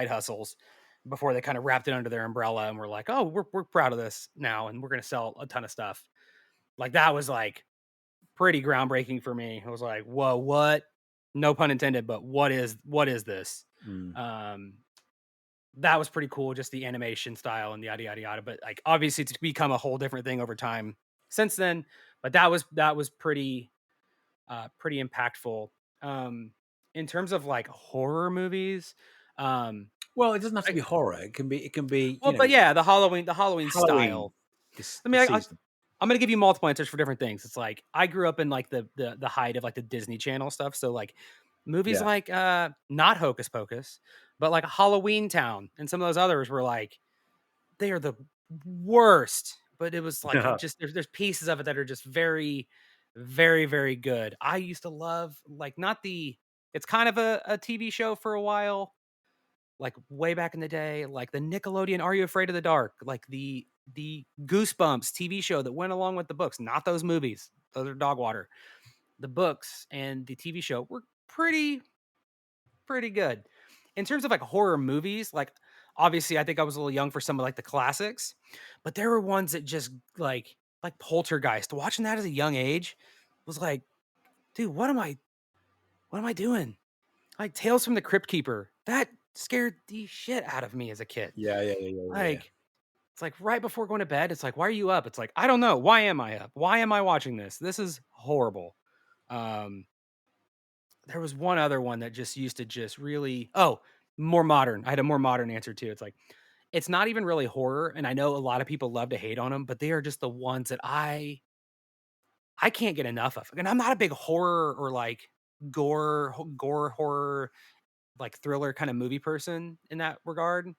hustles before they kind of wrapped it under their umbrella and were like, oh, we're proud of this now and we're gonna sell a ton of stuff. Like that was like pretty groundbreaking for me. I was like, whoa, what? No pun intended, but what is this? mm, Um, that was pretty cool, just the animation style and yada yada yada. But like obviously it's become a whole different thing over time since then. But that was pretty. pretty impactful. Um, in terms of like horror movies, um, Well, it doesn't have to I, be horror. It can be, well, but yeah, the Halloween Halloween style. is I the mean, season. I'm gonna give you multiple answers for different things. It's like I grew up in like the height of like the Disney Channel stuff. So like movies Yeah. like not Hocus Pocus, but like Halloween Town and some of those others were like they are the worst. But it was like just there's pieces of it that are just very, very, very good. I used to love like not the it's kind of a TV show for a while, like way back in the day, like the Nickelodeon Are You Afraid of the Dark, like the Goosebumps TV show that went along with the books, not those movies. Those are dog water. The books and the TV show were pretty good. In terms of like horror movies, like obviously I think I was a little young for some of like the classics, but there were ones that just like Poltergeist. Watching that as a young age was like, dude, what am I doing? Like Tales from the Crypt Keeper. That scared the shit out of me as a kid. Yeah, yeah, yeah, yeah, yeah. Like, it's like right before going to bed, it's like, "Why are you up?" It's like, "I don't know. Why am I up? Why am I watching this? This is horrible." Um, there was one other one that just used to just really more modern. I had a more modern answer too. It's like, it's not even really horror, and I know a lot of people love to hate on them, but they are just the ones that I can't get enough of. And I'm not a big horror or like gore horror, like thriller kind of movie person in that regard.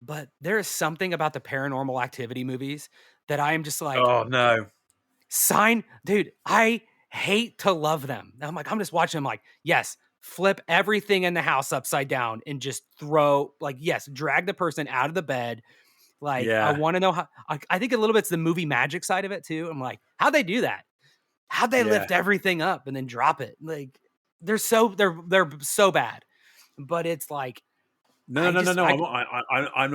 But there is something about the Paranormal Activity movies that I am just like, Oh no. dude, I hate to love them. And I'm like, I'm just watching them like, yes, flip everything in the house upside down and just throw, like, yes, drag the person out of the bed. Like, I Yeah, want to know how, I think a little bit's the movie magic side of it too. I'm like, how'd they do that? How'd they yeah. lift everything up and then drop it? Like, they're so bad. But it's like, No, I no, no, no, just, no. I, I'm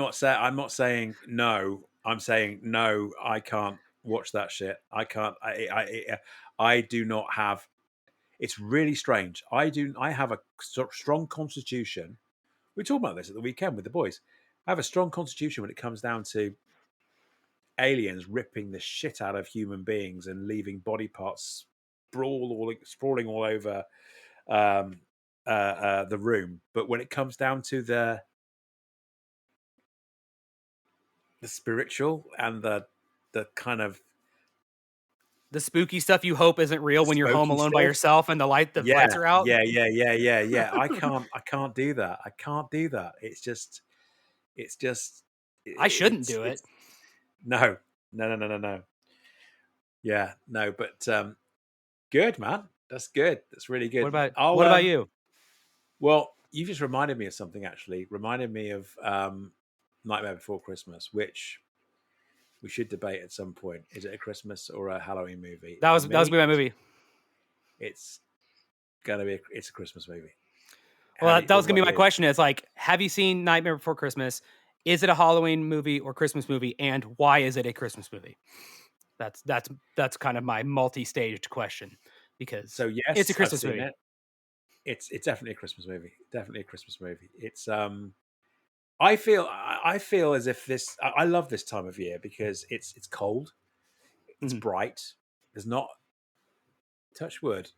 not saying no. I'm saying no. I can't watch that shit. I can't. I do not have. It's really strange. I have a strong constitution. We talked about this at the weekend with the boys. I have a strong constitution when it comes down to aliens ripping the shit out of human beings and leaving body parts sprawling all over um, the room. But when it comes down to the spiritual and the kind of the spooky stuff you hope isn't real the when you're home smoky alone by stuff, yourself and the yeah, lights are out. yeah. I can't do that. I can't do that. It's just I shouldn't do it. it's no, no, no, no, no, no. Yeah, no, but good, man. That's good. That's really What good. about I'll what about you? well, you just reminded me of something actually. Reminded me of Nightmare Before Christmas, which we should debate at some point. Is it a Christmas or a Halloween movie? For That was me, my movie. it's gonna be it's a Christmas movie. Well, that What was gonna about be my you? question. Is like, have you seen Nightmare Before Christmas? Is it a Halloween movie or Christmas movie? And why is it a Christmas movie? That's kind of my multi-staged question because So it's a yes, I've Christmas seen movie. it. It's definitely a Christmas movie. Definitely a Christmas movie. It's I feel as if I love this time of year because it's cold, it's Mhm. bright. There's not touch wood.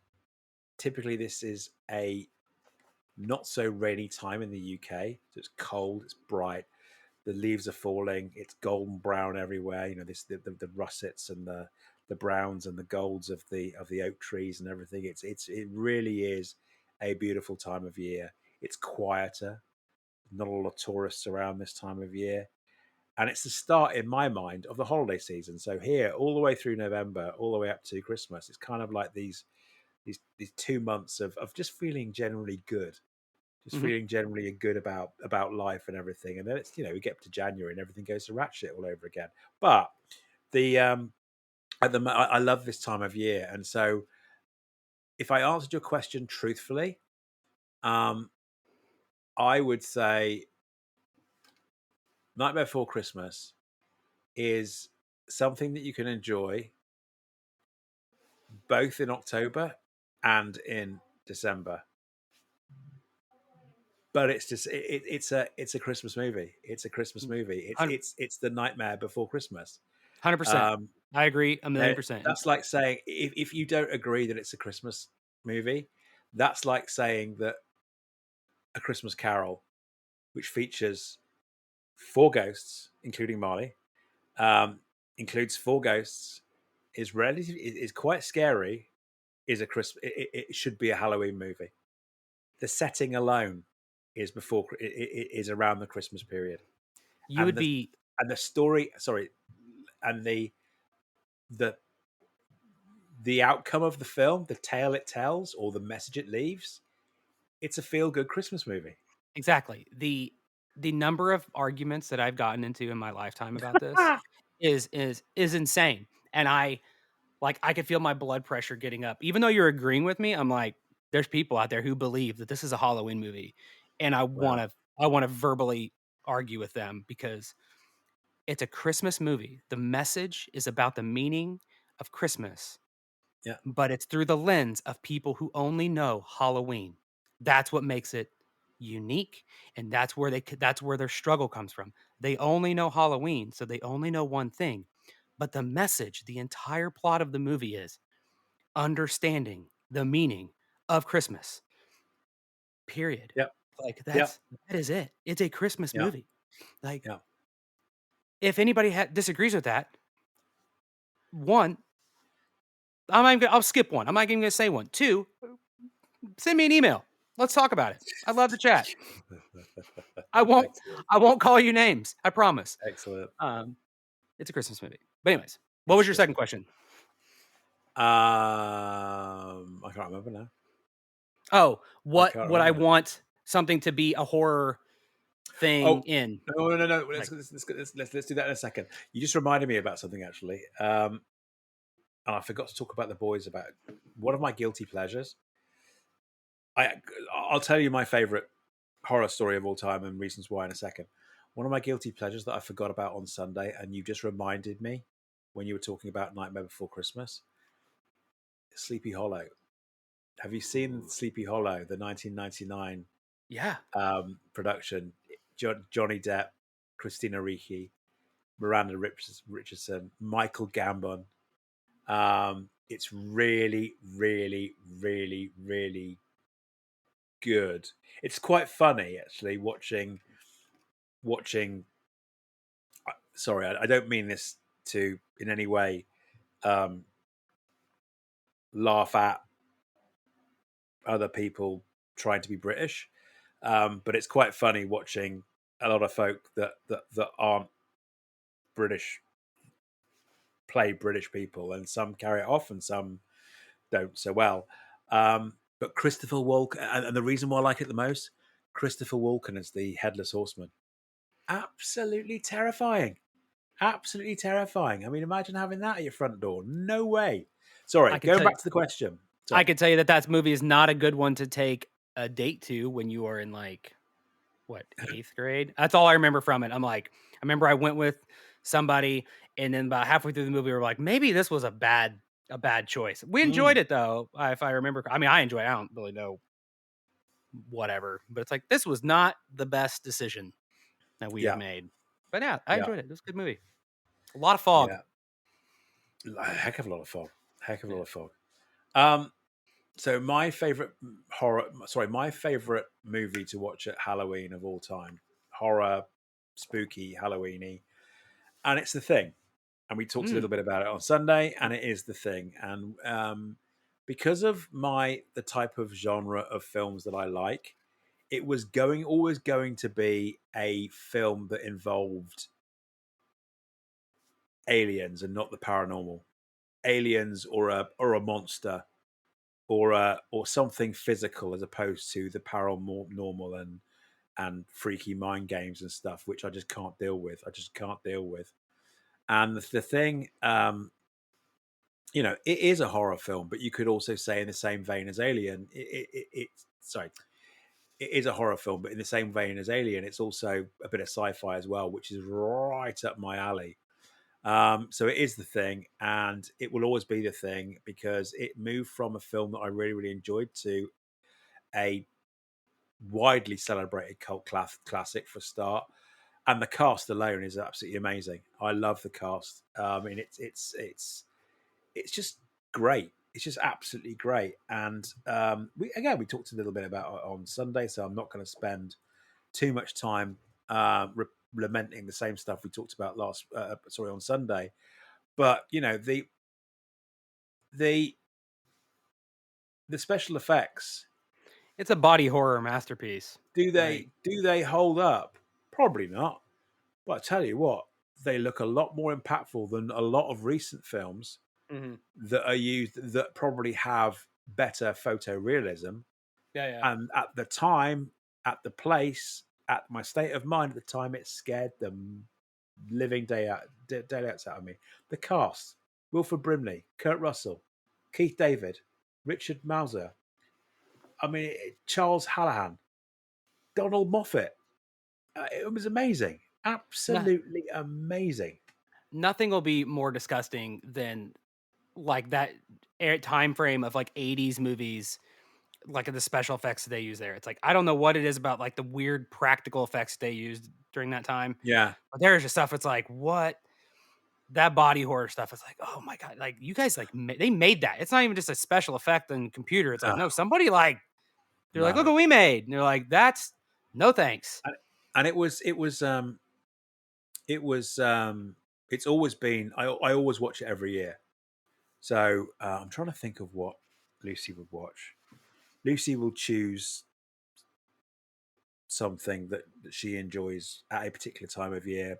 Typically, this is a not so rainy time in the UK. So it's cold, it's bright. The leaves are falling. It's golden brown everywhere. You know, the russets and the browns and the golds of the oak trees and everything. It really is a beautiful time of year. It's quieter. Not a lot of tourists around this time of year. And it's the start, in my mind, of the holiday season. So here, all the way through November, all the way up to Christmas, it's kind of like these 2 months of just feeling generally good, just Mhm. feeling generally good about life and everything. And then it's we get up to January and everything goes to rat shit all over again. But the I love this time of year, and so if I answered your question truthfully, um, I would say Nightmare Before Christmas is something that you can enjoy both in October and in December. But it's just it's a Christmas movie. It's a Christmas movie. Hun- It's the Nightmare Before Christmas. 100%. Um, I agree a million that percent. And that's like saying if you don't agree that it's a Christmas movie, that's like saying that A Christmas Carol, which features four ghosts, including Marley, um, includes four ghosts, is relative is quite scary. Is a Christmas? It should be a Halloween movie. The setting alone is before is around the Christmas period, you and would be the story. Sorry, and the the outcome of the film, the tale it tells, or the message it leaves. It's a feel good Christmas movie. exactly. The number of arguments that I've gotten into in my lifetime about this is insane. And I could feel my blood pressure getting up. Even though you're agreeing with me, I'm like, there's people out there who believe that this is a Halloween movie. And Wow. I want to verbally argue with them because it's a Christmas movie. The message is about the meaning of Christmas, Yeah. but it's through the lens of people who only know Halloween. That's what makes it unique, and that's where their struggle comes from. They only know Halloween, so they only know one thing. But the message, the entire plot of the movie is understanding the meaning of Christmas. Period. Yep. Like Yep. that is it. It's a Christmas Yep. movie. Like Yep. if anybody disagrees with that, one, I'll skip one. I'm not even gonna say one. Two, send me an email. Let's talk about it. I'd love to chat. I won't Excellent. I won't call you names. I promise. Excellent. Um, it's a Christmas movie. But anyways, what It's was your second Christmas. question? I can't remember now. Oh, I what can't would I remember. want something to be a horror thing Oh, in? no, no, no, no. Like, Let's do that in a second. You just reminded me about something actually, and I forgot to talk about the boys. About one of my guilty pleasures. I I'll tell you my favorite horror story of all time and reasons why in a second. One of my guilty pleasures that I forgot about on Sunday, and you just reminded me when you were talking about Nightmare Before Christmas. Sleepy Hollow. Have you seen ooh, Sleepy Hollow, the 1999 yeah, production? Johnny Depp, Christina Ricci, Miranda Richardson, Michael Gambon. It's really, really, really, really good. It's quite funny actually watching. Sorry, I don't mean this to in any way um, laugh at other people trying to be British, but it's quite funny watching a lot of folk that aren't British play British people, and some carry it off, and some don't so well. But Christopher Walken, and the reason why I like it the most, Christopher Walken as the Headless Horseman, absolutely terrifying, absolutely terrifying. I mean, imagine having that at your front door. No way. Sorry, I could going tell back to the question. I Sorry. could tell you that that movie is not a good one to take a date to when you are in like what, 8th grade? That's all I remember from it. I remember I went with somebody and then about halfway through the movie we were like, maybe this was a bad choice. We enjoyed Mm, it though, if I remember. I mean, I enjoy it. I don't really know whatever, but it's like this was not the best decision that we have yeah, made. But yeah, I yeah, enjoyed it. It was a good movie. A lot of fog. yeah. A heck of a lot of fog. Heck of a lot Yeah. of fog. Um, so my favorite my favorite movie to watch at Halloween of all time, horror, spooky, Halloweeny, and it's The Thing. And we talked a little Mm, bit about it on Sunday, and it is The Thing. And because of the type of genre of films that I like, it was always going to be a film that involved aliens and not the paranormal. Aliens or a monster or something physical as opposed to the paranormal and freaky mind games and stuff, which I just can't deal with. I just can't deal with. And the thing, it is a horror film, but you could also say in the same vein as Alien, sorry, it is a horror film, but in the same vein as Alien, it's also a bit of sci-fi as well, which is right up my alley. So it is The Thing, and it will always be The Thing because it moved from a film that I really, really enjoyed to a widely celebrated cult classic for a start. and the cast alone is absolutely amazing. I love the cast. And it's just great. It's just absolutely great. And we talked a little bit about it on Sunday, so I'm not going to spend too much time lamenting the same stuff we talked about on Sunday. But the the special effects, It's a body horror masterpiece. do Like, they hold up? Probably not. But I tell you what, they look a lot more impactful than a lot of recent films mhm. that are used that probably have better photorealism. Yeah, yeah. And at the time, at the place, at my state of mind at the time, it scared the living daylights out of me. The cast: Wilford Brimley, Kurt Russell, Keith David, Richard Mauser. I mean, Charles Hallahan, Donald Moffat. It was amazing, No, absolutely amazing. nothing will be more disgusting than like that time frame of like 80s movies, like the special effects that they use there. It's like I don't know what it is about like the weird practical effects they used during that time, Yeah. but there's just stuff. It's like what that body horror stuff is like. Oh my god! Like you guys like they made that. It's not even just a special effect on computer. It's like no, somebody like they're like look No. what we made. And they're like that's no thanks. And, and it was it's always been I always watch it every year. So I'm trying to think of what Lucy would watch. Lucy will choose something that she enjoys at a particular time of year.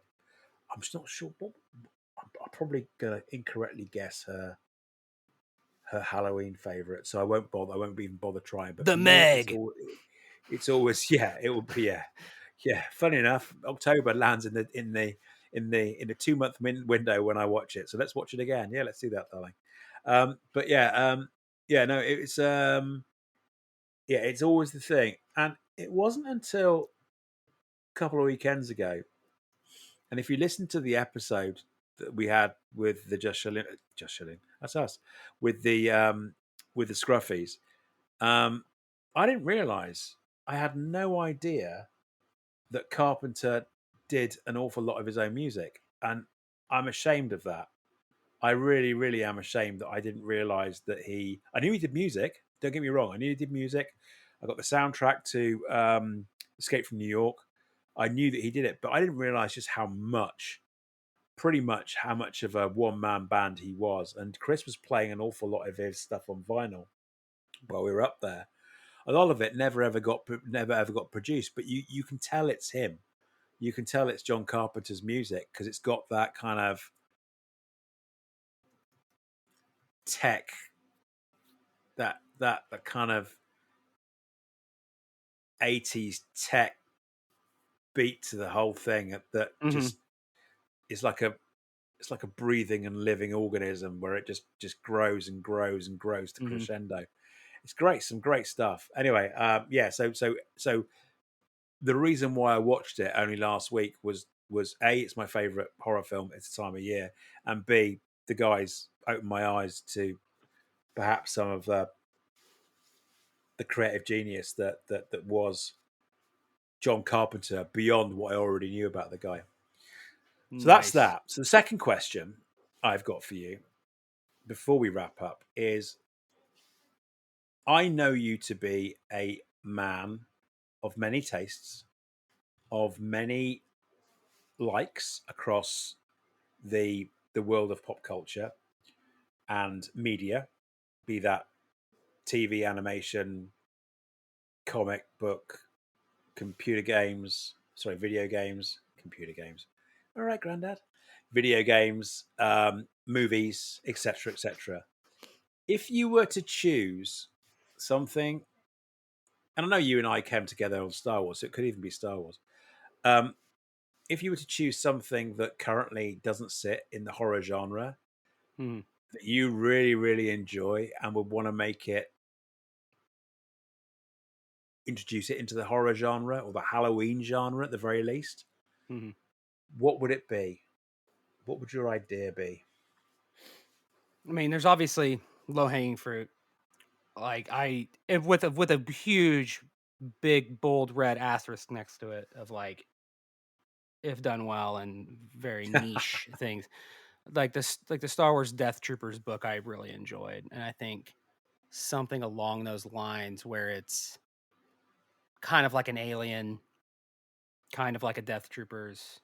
I'm just not sure what. I'm probably gonna incorrectly guess her Halloween favorite, so I won't bother. I won't even bother trying. But The for me, Meg. it's always yeah. It will be yeah. Funny enough, October lands in the 2 month window when I watch it. So let's watch it again. Yeah, let's do that, darling. But yeah. No, yeah, it's always the thing, and it wasn't until a couple of weekends ago. And if you listen to the episode that we had with the Just Shilling, that's us, with the Scruffies, um, I didn't realize, I had no idea that Carpenter did an awful lot of his own music, and I'm ashamed of that. I really, really am ashamed that I didn't realize that I knew he did music. Don't get me wrong. I knew he did music. I got the soundtrack to Escape from New York. I knew that he did it, but I didn't realize just pretty much how much of a one man band he was. And Chris was playing an awful lot of his stuff on vinyl while we were up there. A lot of it never ever got produced, but you can tell it's him. You can tell it's John Carpenter's music because it's got that kind of tech, that kind of 80s tech beat to the whole thing that Hmm. just is like a it's like a breathing and living organism where it just grows and grows and grows to Hmm. crescendo. It's great, some great stuff. Anyway, yeah. So the reason why I watched it only last week was A, it's my favorite horror film. It's the time of year, and B, the guys opened my eyes to perhaps some of the creative genius that was John Carpenter beyond what I already knew about the guy. So that's Nice. that. So the second question I've got for you before we wrap up is: I know you to be a man of many tastes, of many likes across the world of pop culture and media, be that TV, animation, comic book, computer games, sorry, video games, computer games. All right, granddad. Video games, movies, etc., etc. If you were to choose something, and I know you and I came together on Star Wars, so it could even be Star Wars. Um, if you were to choose something that currently doesn't sit in the horror genre Hmm. that you really, really enjoy and would want to introduce it into the horror genre or the Halloween genre at the very least, Hmm. what would it be? What would your idea be? I mean, there's obviously low hanging fruit. Like with a huge, big, bold red asterisk next to it of like if done well, and very niche things. Like the Star Wars Death Troopers book I really enjoyed, and I think something along those lines where it's kind of like an Alien, kind of like a Death Troopers,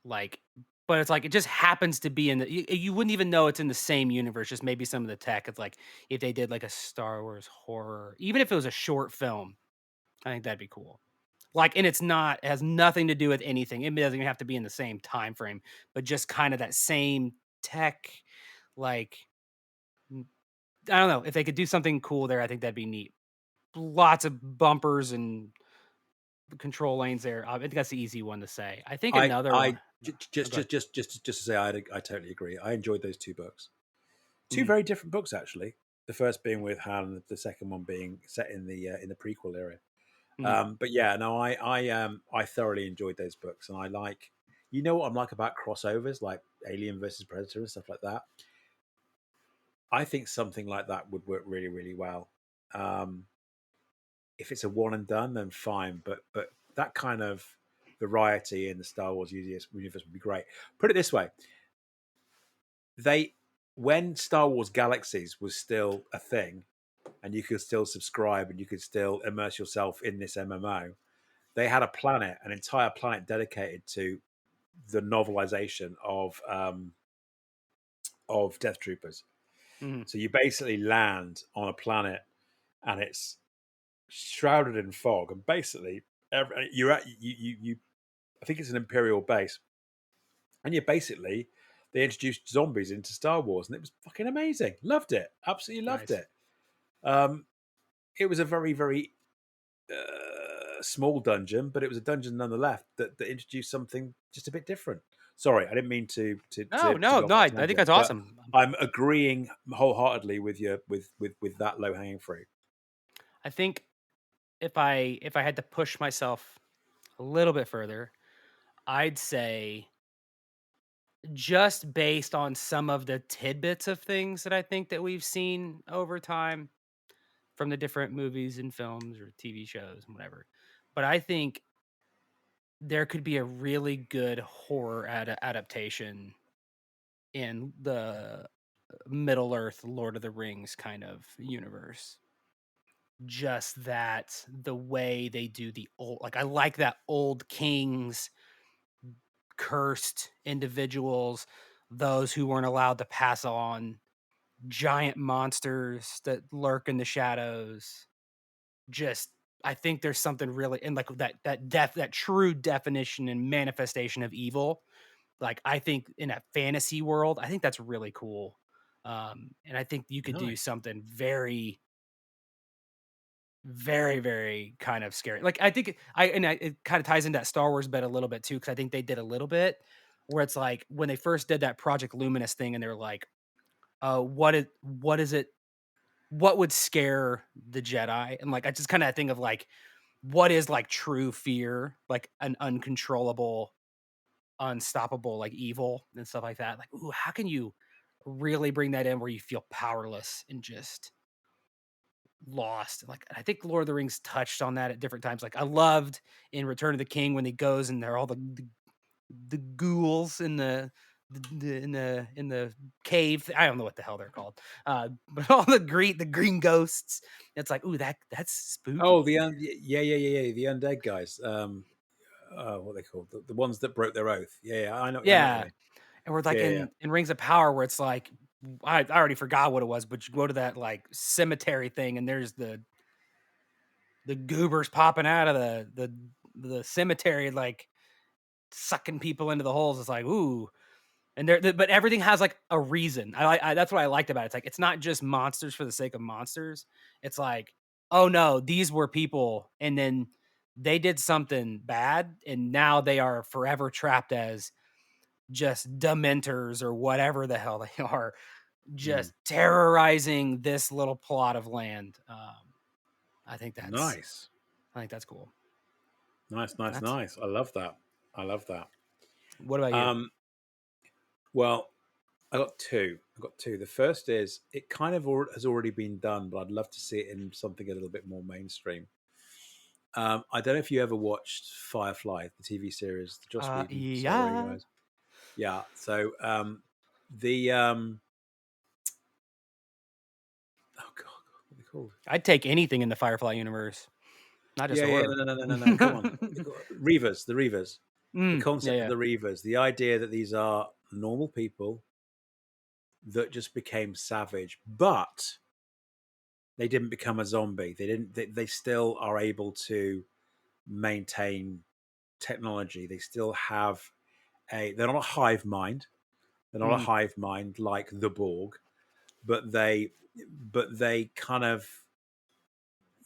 like, but it's like it just happens to be in you wouldn't even know it's in the same universe, just maybe some of the tech. It's like if they did like a Star Wars horror, even if it was a short film, I think that'd be cool. Like, and it has nothing to do with anything. It doesn't even have to be in the same time frame, but just kind of that same tech, like, I don't know. If they could do something cool there, I think that'd be neat. Lots of bumpers and control lanes there. I think that's the easy one to say. I think another one. Oh, go ahead. Just to say, I totally agree. I enjoyed those two books. Two Mhm, very different books, actually. The first being with Han, the second one being set in the prequel era. mhm. But yeah, no, I thoroughly enjoyed those books, and I like, you know what I'm like about crossovers, like Alien versus Predator and stuff like that. I think something like that would work really, really well. Um, if it's a one and done, then fine. But that kind of variety in the Star Wars universe would be great. Put it this way: they, when Star Wars Galaxies was still a thing, and you could still subscribe and you could still immerse yourself in this MMO, they had a planet, an entire planet dedicated to the novelization of Death Troopers. Mhm. So you basically land on a planet, and it's shrouded in fog, and basically you're at you. I think it's an Imperial base, and you basically they introduced zombies into Star Wars, and it was fucking amazing. Loved it, absolutely loved Nice. it. Um, it was a very very small dungeon, but it was a dungeon nonetheless that introduced something just a bit different. Sorry, I didn't mean No, to no, go off no. on I a think tangent, that's but awesome. I'm agreeing wholeheartedly with you with that low hanging fruit. I think if I had to push myself a little bit further, I'd say just based on some of the tidbits of things that I think that we've seen over time from the different movies and films or TV shows and whatever. But I think there could be a really good horror adaptation in the Middle Earth Lord of the Rings kind of universe. Just that the way they do the old, like I like that old kings, cursed individuals, those who weren't allowed to pass on, giant monsters that lurk in the shadows. Just I think there's something really and like that true definition and manifestation of evil. Like I think in a fantasy world, I think that's really cool. And I think you could do Nice. something very, very, very kind of scary. Like I think it kind of ties into that Star Wars bit a little bit too, because I think they did a little bit where it's like when they first did that Project Luminous thing, and they're like, what is it? What would scare the Jedi? And like I just kind of think of like what is like true fear, like an uncontrollable, unstoppable, like evil and stuff like that. Like, ooh, how can you really bring that in where you feel powerless and just lost? Like, I think Lord of the Rings touched on that at different times. Like, I loved in Return of the King when he goes and they're all the ghouls in the cave. I don't know what the hell they're called, but all the green ghosts. It's like, ooh, that's Oh, spooky. yeah, the undead guys. What are they called? The ones that broke their oath. Yeah, I know what you Yeah, mean. and we're like Yeah, yeah. in Rings of Power where it's like I already forgot what it was, but you go to that like cemetery thing and there's the goobers popping out of the cemetery like sucking people into the holes. It's like, ooh. And but everything has like a reason. That's what I liked about it. It's like it's not just monsters for the sake of monsters. It's like, oh no, these were people, and then they did something bad, and now they are forever trapped as just dementors or whatever the hell they are, Mm. just terrorizing this little plot of land. I think that's Nice, I think that's cool. That's nice. I love that. I love that. what about you? Um, well, I got two. I got two. The first is it kind of has already been done, but I'd love to see it in something a little bit more mainstream. I don't know if you ever watched Firefly, the TV series, the Joss Whedon, sorry Yeah. guys. Yeah. So the oh god, what are they called? I'd take anything in the Firefly universe, not just Yeah, yeah, horror. no. Come on, Reavers, the Reavers, the Yeah, concept of yeah, the Reavers, the idea that these are normal people that just became savage, but they didn't become a zombie. They didn't. They still are able to maintain technology. They still have a. They're not a hive mind. They're not a mm. hive mind like the Borg, but they kind of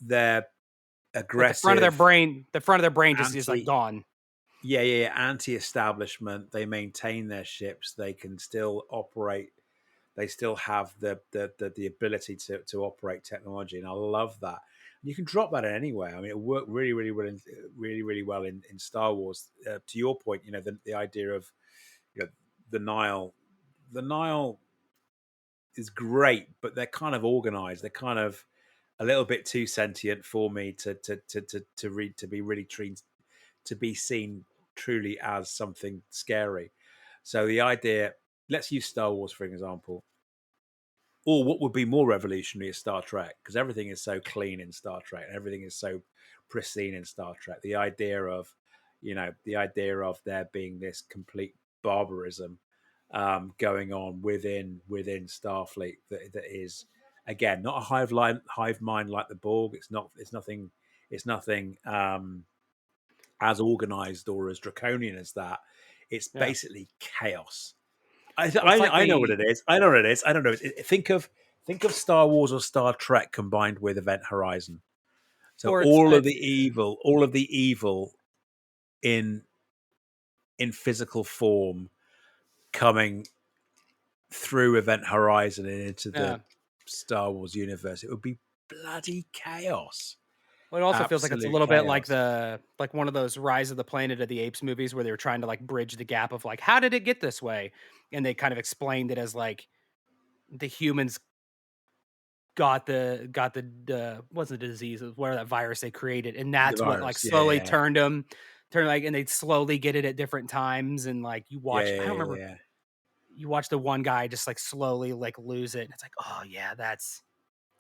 they're Like aggressive, the front of their brain just is like anti. gone. Yeah, anti-establishment. They maintain their ships. They can still operate. They still have the ability to operate technology, and I love that. You can drop that in anywhere. I mean, it worked really well really well in Star Wars. To your point, the idea of the Nile, the Nile is great, but they're kind of organized. They're kind of a little bit too sentient for me to be really treated to be seen truly as something scary. So the idea, let's use Star Wars for an example, or what would be more revolutionary is Star Trek, because everything is so clean in Star Trek and everything is so pristine in Star Trek. The idea of there being this complete barbarism going on within Starfleet that is again not a hive mind like the Borg. It's nothing as organized or as draconian as that. It's Yeah. basically chaos. I, Well, it's like I, I know what the it is. I know what it is. I don't know. Think of Star Wars or Star Trek combined with Event Horizon. So or all of the evil in physical form coming through Event Horizon and into yeah. the Star Wars universe, it would be bloody chaos. Well, it also feels like it's a Absolute little bit like chaos. the like one of those Rise of the Planet of the Apes movies where they were trying to like bridge the gap of like how did it get this way, and they kind of explained it as like the humans got the wasn't the disease, it was whatever that virus they created, and The that's what like virus. Yeah, slowly yeah, turned like, and they slowly get it at different times, and like you yeah, watch, I yeah, don't yeah, remember, yeah. you watch the one guy just like slowly like lose it, and it's like, oh yeah, that's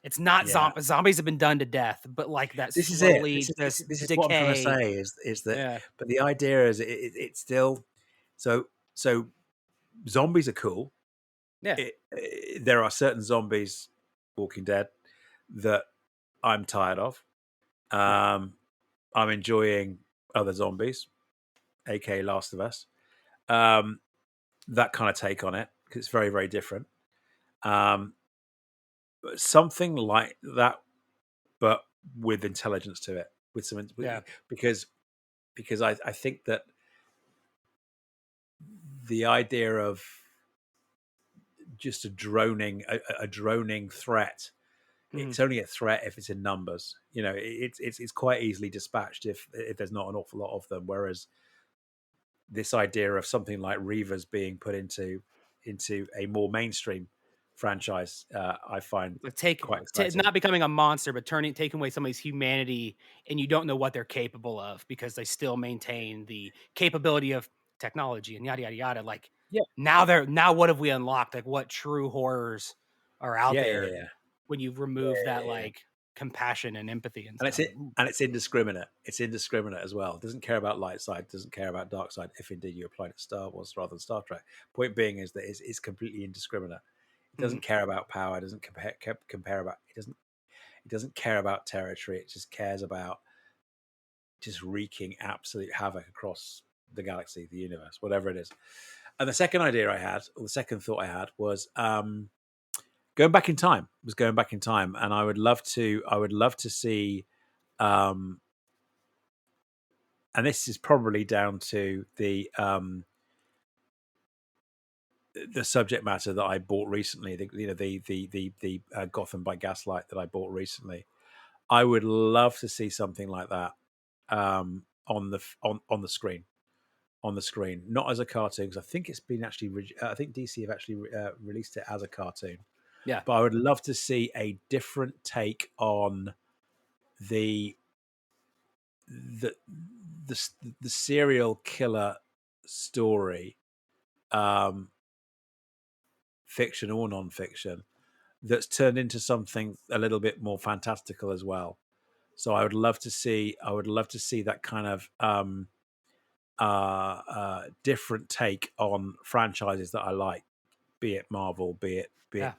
it's not Yeah. zombies have been done to death, but like that This is it. This slowly is this is, just this is what I'm trying to decay. say is that, Yeah, but the idea is it's still so zombies are cool. yeah. There are certain zombies, Walking Dead, that I'm tired of. Yeah. Um, I'm enjoying other zombies, aka Last of Us. Um, that kind of take on it because it's very very different. Um, but something like that, but with intelligence to it, with some Yeah. because I think that the idea of just a droning threat. Mhm. It's only a threat if it's in numbers. It's quite easily dispatched if there's not an awful lot of them. Whereas this idea of something like Reavers being put into a more mainstream franchise, I find Like quite exciting. not becoming a monster, but taking away somebody's humanity, and you don't know what they're capable of because they still maintain the capability of technology and yada yada yada. Like Yeah, now what have we unlocked? Like what true horrors are out yeah, yeah, there yeah, when you yeah, remove that yeah. like compassion and empathy and And it's stuff? it, and it's indiscriminate. It's indiscriminate as well. It doesn't care about light side. Doesn't care about dark side. If indeed you apply it to Star Wars rather than Star Trek. Point being is that it's completely indiscriminate. It Mhm. doesn't care about power. It doesn't compare about. It doesn't care about territory. It just cares about just wreaking absolute havoc across the galaxy, the universe, whatever it is. And the second idea I had, or the second thought I had, was going back in time. Was going back in time, and I would love to. I would love to see. Um, and this is probably down to the subject matter that I bought recently. The Gotham by Gaslight that I bought recently. I would love to see something like that on the screen. On the screen, not as a cartoon, because I think it's been actually. I think DC have actually released it as a cartoon. Yeah. But I would love to see a different take on the the the serial killer story, um, fiction or non-fiction, that's turned into something a little bit more fantastical as well. So I would love to see that kind of different take on franchises that I like, be it Marvel, be it Yeah.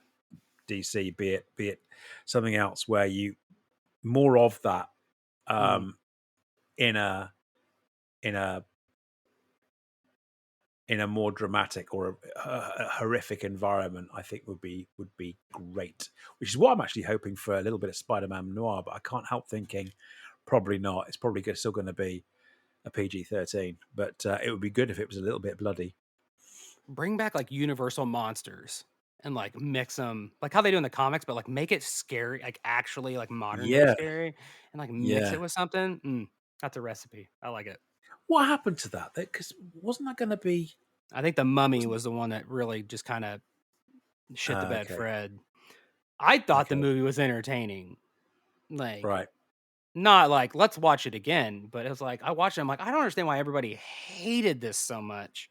DC, be it something else, where you more of that Mhm. um, in a in a in a more dramatic or a horrific environment, I think would be great. Which is what I'm actually hoping for, a little bit of Spider-Man noir, but I can't help thinking probably not. It's probably still going to be a PG-13, but it would be good if it was a little bit bloody. Bring back like universal monsters and like mix them like how they do in the comics, but like make it scary, like actually like modern day Yeah, scary, and like mix yeah. it with something. That's a recipe. I like it. What happened to that? Because wasn't that going to be? I think the Mummy Wasn't was the one that really just kind of shit the bed okay? Fred. I thought the Okay, movie was entertaining. Like, right. not like, let's watch it again, but it was like, I watched it, I'm like, I don't understand why everybody hated this so much.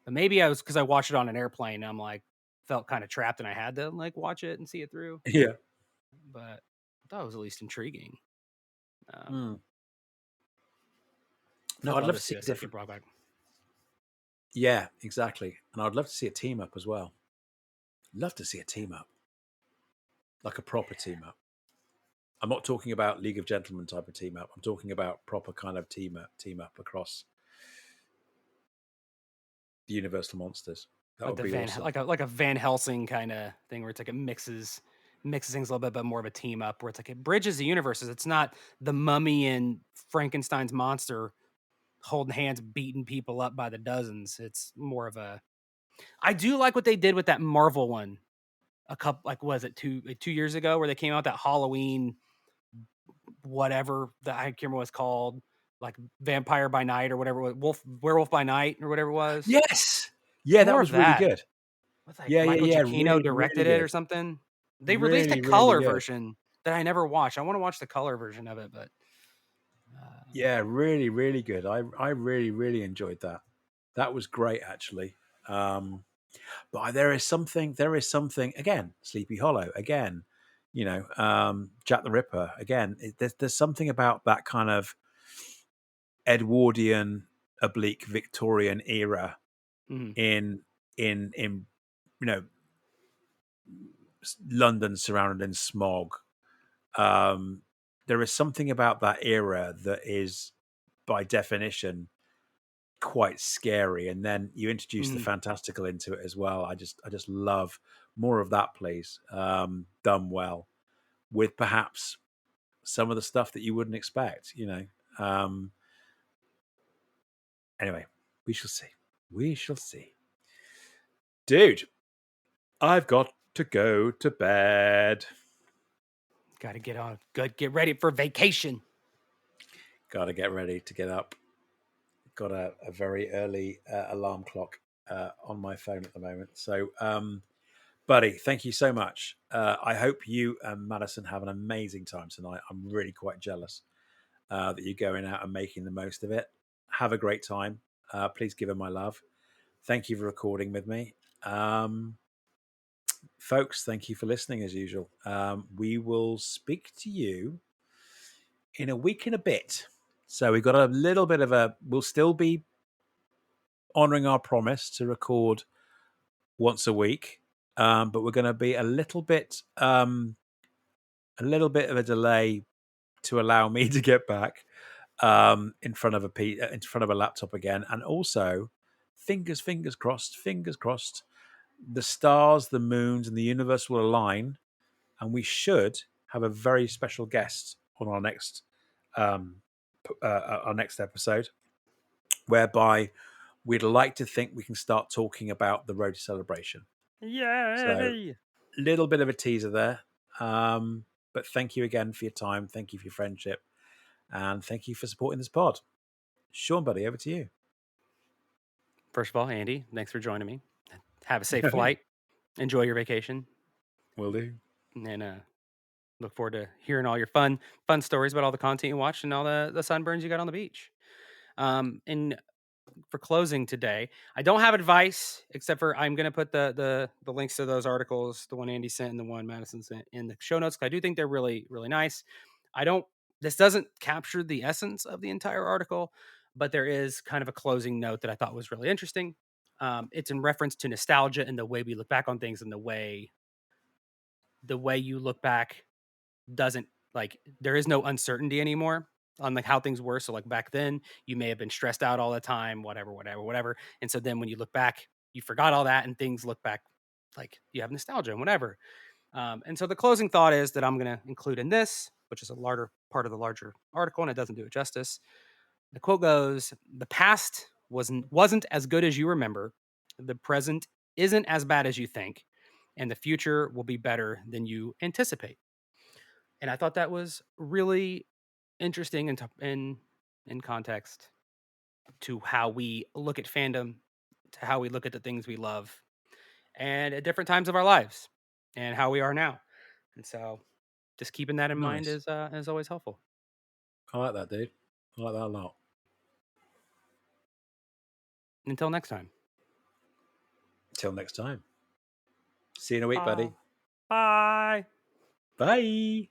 But maybe I was because I watched it on an airplane, and I'm like, felt kind of trapped and I had to like watch it and see it through. Yeah. But I thought it was at least intriguing. Um, Mm. No, I'd I'd love love to to see see a a second different. Brokeback. Yeah, exactly. And I'd love to see a team up as well. Love to see a team up, like a proper team up. I'm not talking about League of Gentlemen type of team up. I'm talking about proper kind of team up across the Universal monsters. That Like would the be Van awesome. like a Van Helsing kind of thing where it's like it mixes things a little bit, but more of a team up where it's like it bridges the universes. It's not the Mummy and Frankenstein's monster holding hands, beating people up by the dozens. It's more of a. I do like what they did with that Marvel one. A couple, like, was it 2 years ago where they came out that Halloween, whatever that I can't remember what it's called, like Vampire by Night or whatever, Werewolf by Night or whatever it was. Yes. Yeah, that More of was really that. good. What's like Yeah, yeah, Michael yeah. Giacchino Really, really directed it or good. something? They released a Really, really color good. version that I never watched. I want to watch the color version of it, but Yeah, really, really good. I really, really enjoyed that. That was great, actually. But there is something again, Sleepy Hollow again, Jack the Ripper again. There's something about that kind of Edwardian oblique Victorian era mhm. in in you know London surrounded in smog. Um, there is something about that era that is, by definition, quite scary. And then you introduce the Mhm. fantastical into it as well. I just love more of that, please. Done well with perhaps some of the stuff that you wouldn't expect. Um, anyway, we shall see. We shall see. Dude, I've got to go to bed. Got to get on. Good, get ready for vacation. Got to get ready to get up. Got a very early alarm clock on my phone at the moment. So, buddy, thank you so much. I hope you and Madison have an amazing time tonight. I'm really quite jealous that you're going out and making the most of it. Have a great time. Please give her my love. Thank you for recording with me. Folks, thank you for listening as usual. We will speak to you in a week and a bit. So we've got a little bit of we'll still be honoring our promise to record once a week. But we're going to be a little bit of a delay to allow me to get back in front of in front of a laptop again, and also fingers crossed, the stars, the moons, and the universe will align, and we should have a very special guest on um, our next episode, whereby we'd like to think we can start talking about the road to celebration. So, Yay! little bit of a teaser there. But thank you again for your time. Thank you for your friendship. And thank you for supporting this pod. Sean, buddy, over to you. First of all, Andy, thanks for joining me. Have a safe flight. Enjoy your vacation. Will do. And Look forward to hearing all your fun stories about all the content you watched and all the sunburns you got on the beach. And for closing today, I don't have advice except for I'm gonna put the links to those articles, the one Andy sent and the one Madison sent in the show notes. 'Cause I do think they're really, really nice. I don't This doesn't capture the essence of the entire article, but there is kind of a closing note that I thought was really interesting. It's in reference to nostalgia and the way we look back on things and the way you look back doesn't like there is no uncertainty anymore on like how things were. So like back then, you may have been stressed out all the time, whatever, whatever, whatever. And so then when you look back, you forgot all that, and things look back like you have nostalgia and whatever. And so the closing thought is that I'm going to include in this, which is a larger part of the larger article, and it doesn't do it justice. The quote goes: "The past wasn't as good as you remember. The present isn't as bad as you think, and the future will be better than you anticipate." And I thought that was really interesting in context to how we look at fandom, to how we look at the things we love, and at different times of our lives, and how we are now. And so, just keeping that in mind Nice. is always helpful. I like that, dude. I like that a lot. Until next time. Till next time. See you in a week, Uh, buddy. Bye. Bye.